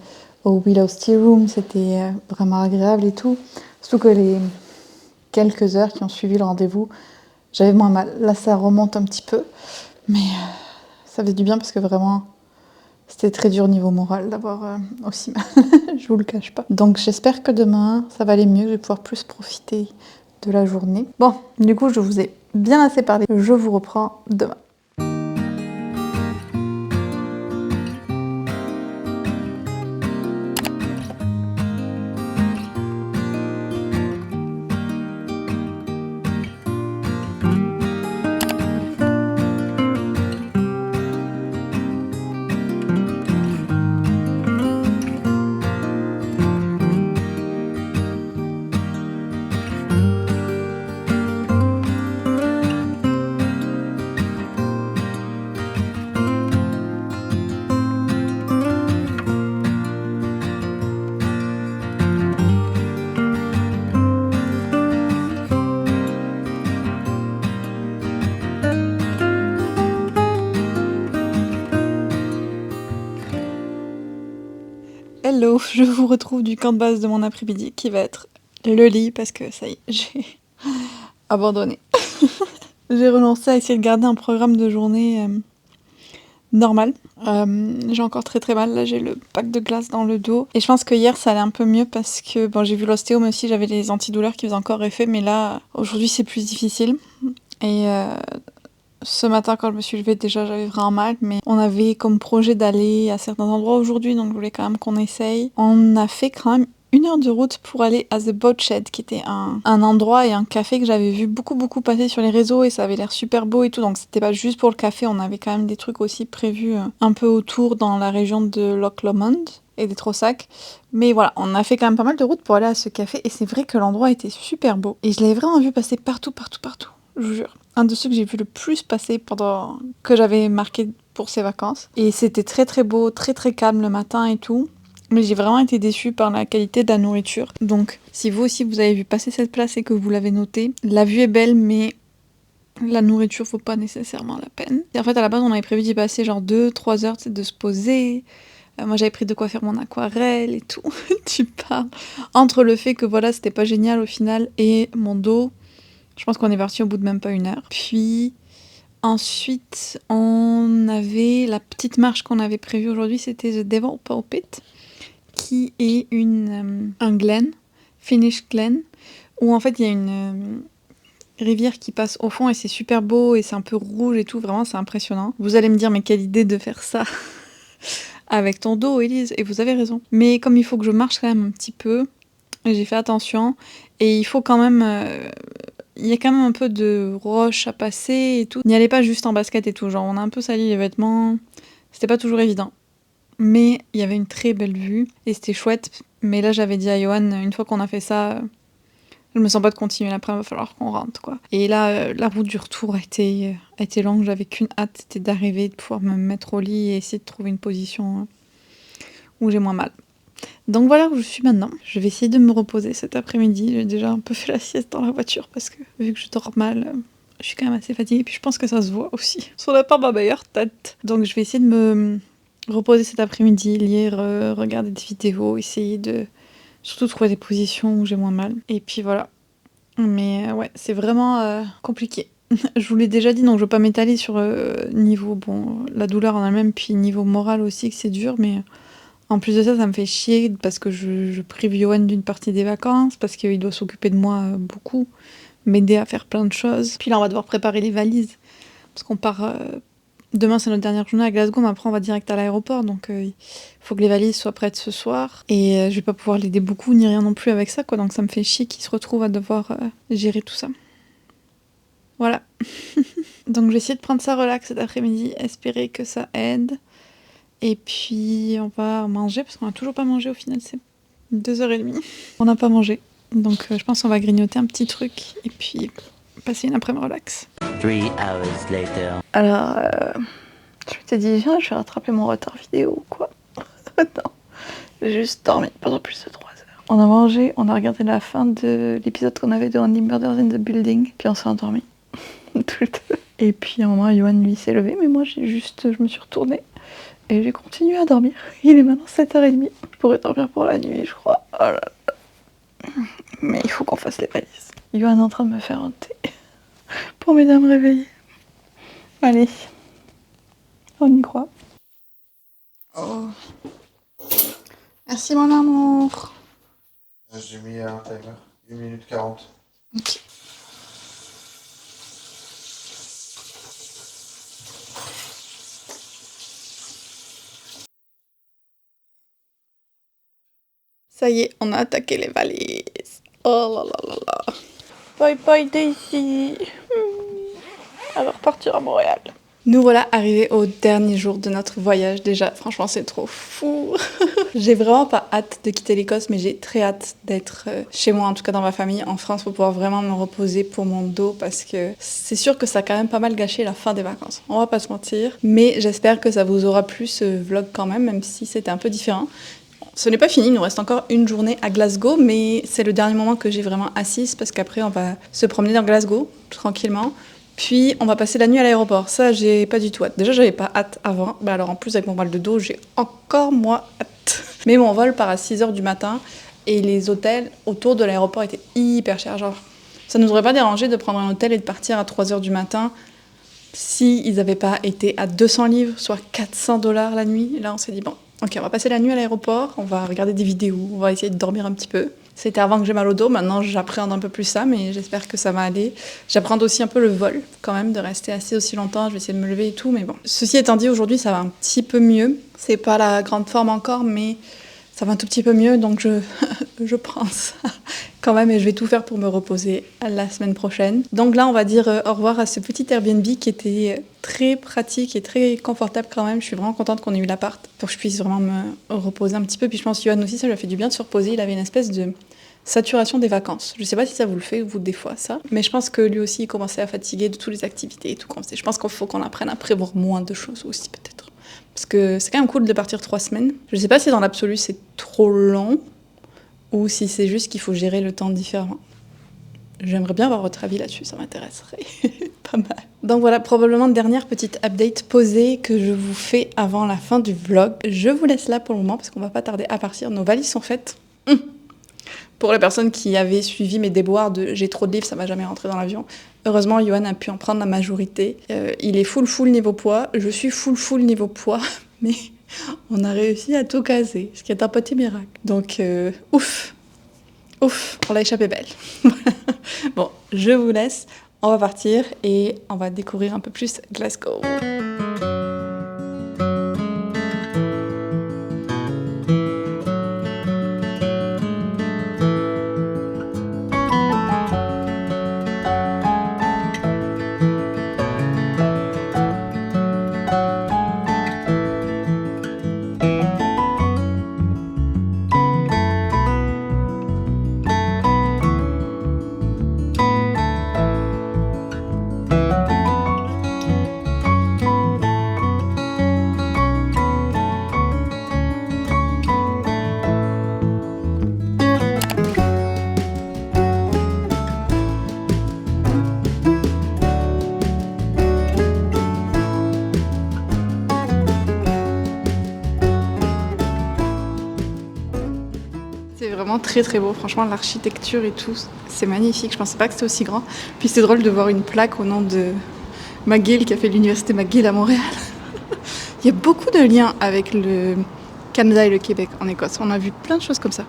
au Willow's Tea Room, c'était vraiment agréable et tout. Surtout que les quelques heures qui ont suivi le rendez-vous, j'avais moins mal. Là ça remonte un petit peu, mais ça fait du bien parce que vraiment c'était très dur niveau moral d'avoir aussi mal, je vous le cache pas. Donc j'espère que demain ça va aller mieux, je vais pouvoir plus profiter de la journée. Bon, du coup je vous ai bien assez parlé, je vous reprends demain. Hello, je vous retrouve du camp de base de mon après-midi qui va être le lit parce que ça y est, j'ai abandonné. J'ai renoncé à essayer de garder un programme de journée normal. J'ai encore très très mal, là j'ai le pack de glace dans le dos. Et je pense que hier ça allait un peu mieux parce que bon, j'ai vu l'ostéo mais aussi j'avais les antidouleurs qui faisaient encore effet. Mais là, aujourd'hui c'est plus difficile. Et ce matin, quand je me suis levée, déjà j'avais vraiment mal, mais on avait comme projet d'aller à certains endroits aujourd'hui, donc je voulais quand même qu'on essaye. On a fait quand même 1 heure de route pour aller à The Boat Shed, qui était un endroit et un café que j'avais vu beaucoup passer sur les réseaux et ça avait l'air super beau et tout, donc c'était pas juste pour le café, on avait quand même des trucs aussi prévus un peu autour dans la région de Loch Lomond et des Trossachs. Mais voilà, on a fait quand même pas mal de route pour aller à ce café et c'est vrai que l'endroit était super beau. Et je l'avais vraiment vu passer partout, je vous jure. Un de ceux que j'ai vu le plus passer pendant que j'avais marqué pour ces vacances. Et c'était très très beau, très très calme le matin et tout. Mais j'ai vraiment été déçue par la qualité de la nourriture. Donc, si vous aussi vous avez vu passer cette place et que vous l'avez noté, la vue est belle, mais la nourriture vaut pas nécessairement la peine. Et en fait, à la base, on avait prévu d'y passer genre 2-3 heures, de se poser. Moi, j'avais pris de quoi faire mon aquarelle et tout. Tu parles. Entre le fait que voilà, c'était pas génial au final et mon dos. Je pense qu'on est parti au bout de même pas 1 heure. Puis ensuite, on avait la petite marche qu'on avait prévue aujourd'hui, c'était The Devil Pulpit, qui est un glen, Finnish Glen, où en fait il y a une rivière qui passe au fond et c'est super beau et c'est un peu rouge et tout, vraiment c'est impressionnant. Vous allez me dire, mais quelle idée de faire ça avec ton dos, Élise, et vous avez raison. Mais comme il faut que je marche quand même un petit peu, j'ai fait attention et il faut quand même... il y a quand même un peu de roche à passer et tout. N'y allez pas juste en basket et tout, genre on a un peu sali les vêtements, c'était pas toujours évident. Mais il y avait une très belle vue et c'était chouette. Mais là j'avais dit à Johan, une fois qu'on a fait ça, je me sens pas de continuer, après il va falloir qu'on rentre quoi. Et là la route du retour a été longue, j'avais qu'une hâte, c'était d'arriver, de pouvoir me mettre au lit et essayer de trouver une position où j'ai moins mal. Donc voilà où je suis maintenant. Je vais essayer de me reposer cet après-midi. J'ai déjà un peu fait la sieste dans la voiture parce que vu que je dors mal, je suis quand même assez fatiguée. Puis je pense que ça se voit aussi sur la part de ma meilleure tête. Donc je vais essayer de me reposer cet après-midi, lire, regarder des vidéos, essayer de surtout trouver des positions où j'ai moins mal. Et puis voilà. Mais ouais, c'est vraiment compliqué. Je vous l'ai déjà dit, donc je veux pas m'étaler sur niveau, bon, la douleur en elle-même, puis niveau moral aussi que c'est dur, mais... En plus de ça, ça me fait chier parce que je prive Johan d'une partie des vacances, parce qu'il doit s'occuper de moi beaucoup, m'aider à faire plein de choses. Puis là, on va devoir préparer les valises, parce qu'on part... Demain, c'est notre dernière journée à Glasgow, mais après, on va direct à l'aéroport, donc il faut que les valises soient prêtes ce soir. Et je vais pas pouvoir l'aider beaucoup, ni rien non plus avec ça, quoi. Donc ça me fait chier qu'il se retrouve à devoir gérer tout ça. Voilà. Donc je vais essayer de prendre ça relax cet après-midi, espérer que ça aide. Et puis on va manger, parce qu'on n'a toujours pas mangé au final, c'est 2h30. On n'a pas mangé, donc je pense qu'on va grignoter un petit truc et puis passer une après-midi relax. 3 hours later. Alors, je m'étais dit, viens, je vais rattraper mon retard vidéo ou quoi. Non, j'ai juste dormi pendant plus de 3 heures. On a mangé, on a regardé la fin de l'épisode qu'on avait de Only Murders in the Building, puis on s'est endormi. Tous les deux. Et puis à un moment, Johan, lui, s'est levé, mais moi, je me suis retournée et j'ai continué à dormir. Il est maintenant 7h30. Je pourrais dormir pour la nuit, je crois. Oh là là. Mais il faut qu'on fasse les valises. Johan est en train de me faire un thé pour m'aider à me réveiller. Allez, on y croit. Oh. Merci mon amour. J'ai mis un timer, 1 minute 40. Ok. Ça y est, on a attaqué les valises. Oh là là là là. Bye bye Daisy. Elle va repartir à Montréal. Nous voilà arrivés au dernier jour de notre voyage. Déjà, franchement, c'est trop fou. J'ai vraiment pas hâte de quitter l'Écosse, mais j'ai très hâte d'être chez moi, en tout cas dans ma famille, en France, pour pouvoir vraiment me reposer pour mon dos, parce que c'est sûr que ça a quand même pas mal gâché la fin des vacances. On va pas se mentir. Mais j'espère que ça vous aura plu ce vlog quand même si c'était un peu différent. Ce n'est pas fini, il nous reste encore une journée à Glasgow, mais c'est le dernier moment que j'ai vraiment assise, parce qu'après on va se promener dans Glasgow, tranquillement. Puis on va passer la nuit à l'aéroport. Ça, j'ai pas du tout hâte. Déjà, j'avais pas hâte avant. Bah alors en plus, avec mon mal de dos, j'ai encore moins hâte. Mais mon vol part à 6h du matin et les hôtels autour de l'aéroport étaient hyper chers. Genre, ça nous aurait pas dérangé de prendre un hôtel et de partir à 3h du matin si ils avaient pas été à 200 livres, soit $400 la nuit. Et là, on s'est dit, bon, ok, on va passer la nuit à l'aéroport, on va regarder des vidéos, on va essayer de dormir un petit peu. C'était avant que j'ai mal au dos, maintenant j'appréhende un peu plus ça, mais j'espère que ça va aller. J'appréhende aussi un peu le vol, quand même, de rester assis aussi longtemps, je vais essayer de me lever et tout, mais bon. Ceci étant dit, aujourd'hui ça va un petit peu mieux. C'est pas la grande forme encore, mais ça va un tout petit peu mieux, donc je prends ça quand même, et je vais tout faire pour me reposer la semaine prochaine. Donc là, on va dire au revoir à ce petit Airbnb qui était très pratique et très confortable quand même. Je suis vraiment contente qu'on ait eu l'appart pour que je puisse vraiment me reposer un petit peu. Puis je pense que Johan aussi, ça lui a fait du bien de se reposer. Il avait une espèce de saturation des vacances. Je sais pas si ça vous le fait, vous, des fois, ça. Mais je pense que lui aussi, il commençait à fatiguer de toutes les activités et tout comme ça. Je pense qu'il faut qu'on apprenne à prévoir moins de choses aussi, peut-être. Parce que c'est quand même cool de partir 3 semaines. Je sais pas si dans l'absolu, c'est trop long ou si c'est juste qu'il faut gérer le temps différemment. J'aimerais bien avoir votre avis là-dessus, ça m'intéresserait pas mal. Donc voilà, probablement dernière petite update posée que je vous fais avant la fin du vlog. Je vous laisse là pour le moment parce qu'on va pas tarder à partir. Nos valises sont faites. Pour les personnes qui avaient suivi mes déboires de j'ai trop de livres, ça va jamais rentrer dans l'avion. Heureusement, Johan a pu en prendre la majorité. Il est full niveau poids. Je suis full niveau poids, mais on a réussi à tout caser, ce qui est un petit miracle. Donc, ouf, on l'a échappé belle. Bon, je vous laisse, on va partir et on va découvrir un peu plus Glasgow. Très beau, franchement l'architecture et tout, c'est magnifique, je pensais pas que c'était aussi grand. Puis c'est drôle de voir une plaque au nom de McGill qui a fait l'université McGill à Montréal. Il y a beaucoup de liens avec le Canada et le Québec en Écosse, on a vu plein de choses comme ça.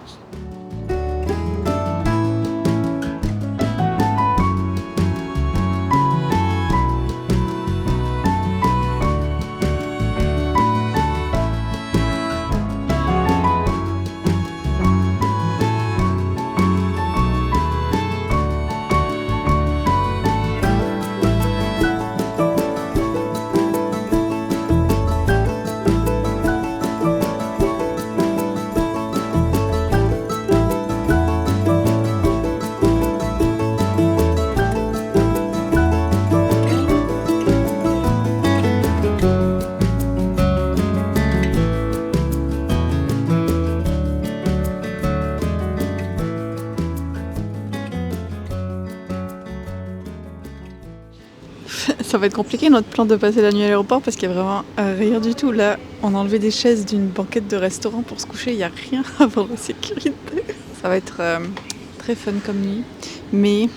Ça va être compliqué notre plan de passer la nuit à l'aéroport parce qu'il n'y a vraiment rien du tout. Là, on a enlevé des chaises d'une banquette de restaurant pour se coucher. Il n'y a rien avant la sécurité. Ça va être très fun comme nuit. Mais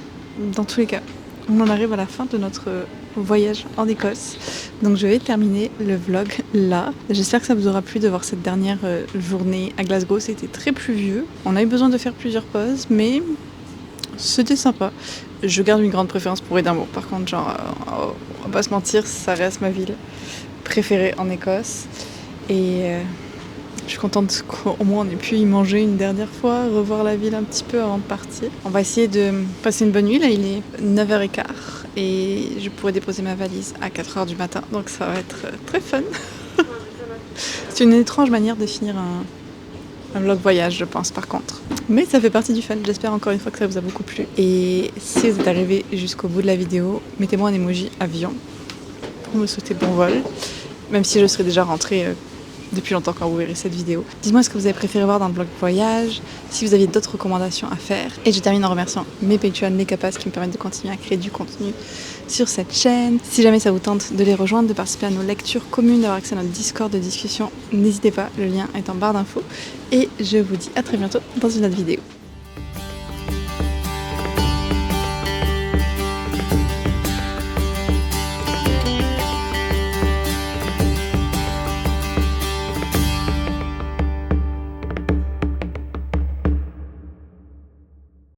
dans tous les cas, on en arrive à la fin de notre voyage en Écosse. Donc je vais terminer le vlog là. J'espère que ça vous aura plu de voir cette dernière journée à Glasgow. C'était très pluvieux. On a eu besoin de faire plusieurs pauses, mais c'était sympa. Je garde une grande préférence pour Édimbourg. Par contre, genre, on va pas se mentir, ça reste ma ville préférée en Écosse. Et je suis contente qu'au moins on ait pu y manger une dernière fois, revoir la ville un petit peu avant de partir. On va essayer de passer une bonne nuit. Là, il est 9h15 et je pourrais déposer ma valise à 4h du matin. Donc ça va être très fun. C'est une étrange manière de finir un vlog voyage, je pense, par contre. Mais ça fait partie du fun. J'espère encore une fois que ça vous a beaucoup plu. Et si vous êtes arrivé jusqu'au bout de la vidéo, mettez-moi un emoji avion pour me souhaiter bon vol. Même si je serai déjà rentrée depuis longtemps quand vous verrez cette vidéo. Dites-moi ce que vous avez préféré voir dans le vlog voyage, si vous aviez d'autres recommandations à faire. Et je termine en remerciant mes Patreons, les capaces qui me permettent de continuer à créer du contenu sur cette chaîne. Si jamais ça vous tente de les rejoindre, de participer à nos lectures communes, d'avoir accès à notre Discord de discussion, n'hésitez pas, le lien est en barre d'infos. Et je vous dis à très bientôt dans une autre vidéo.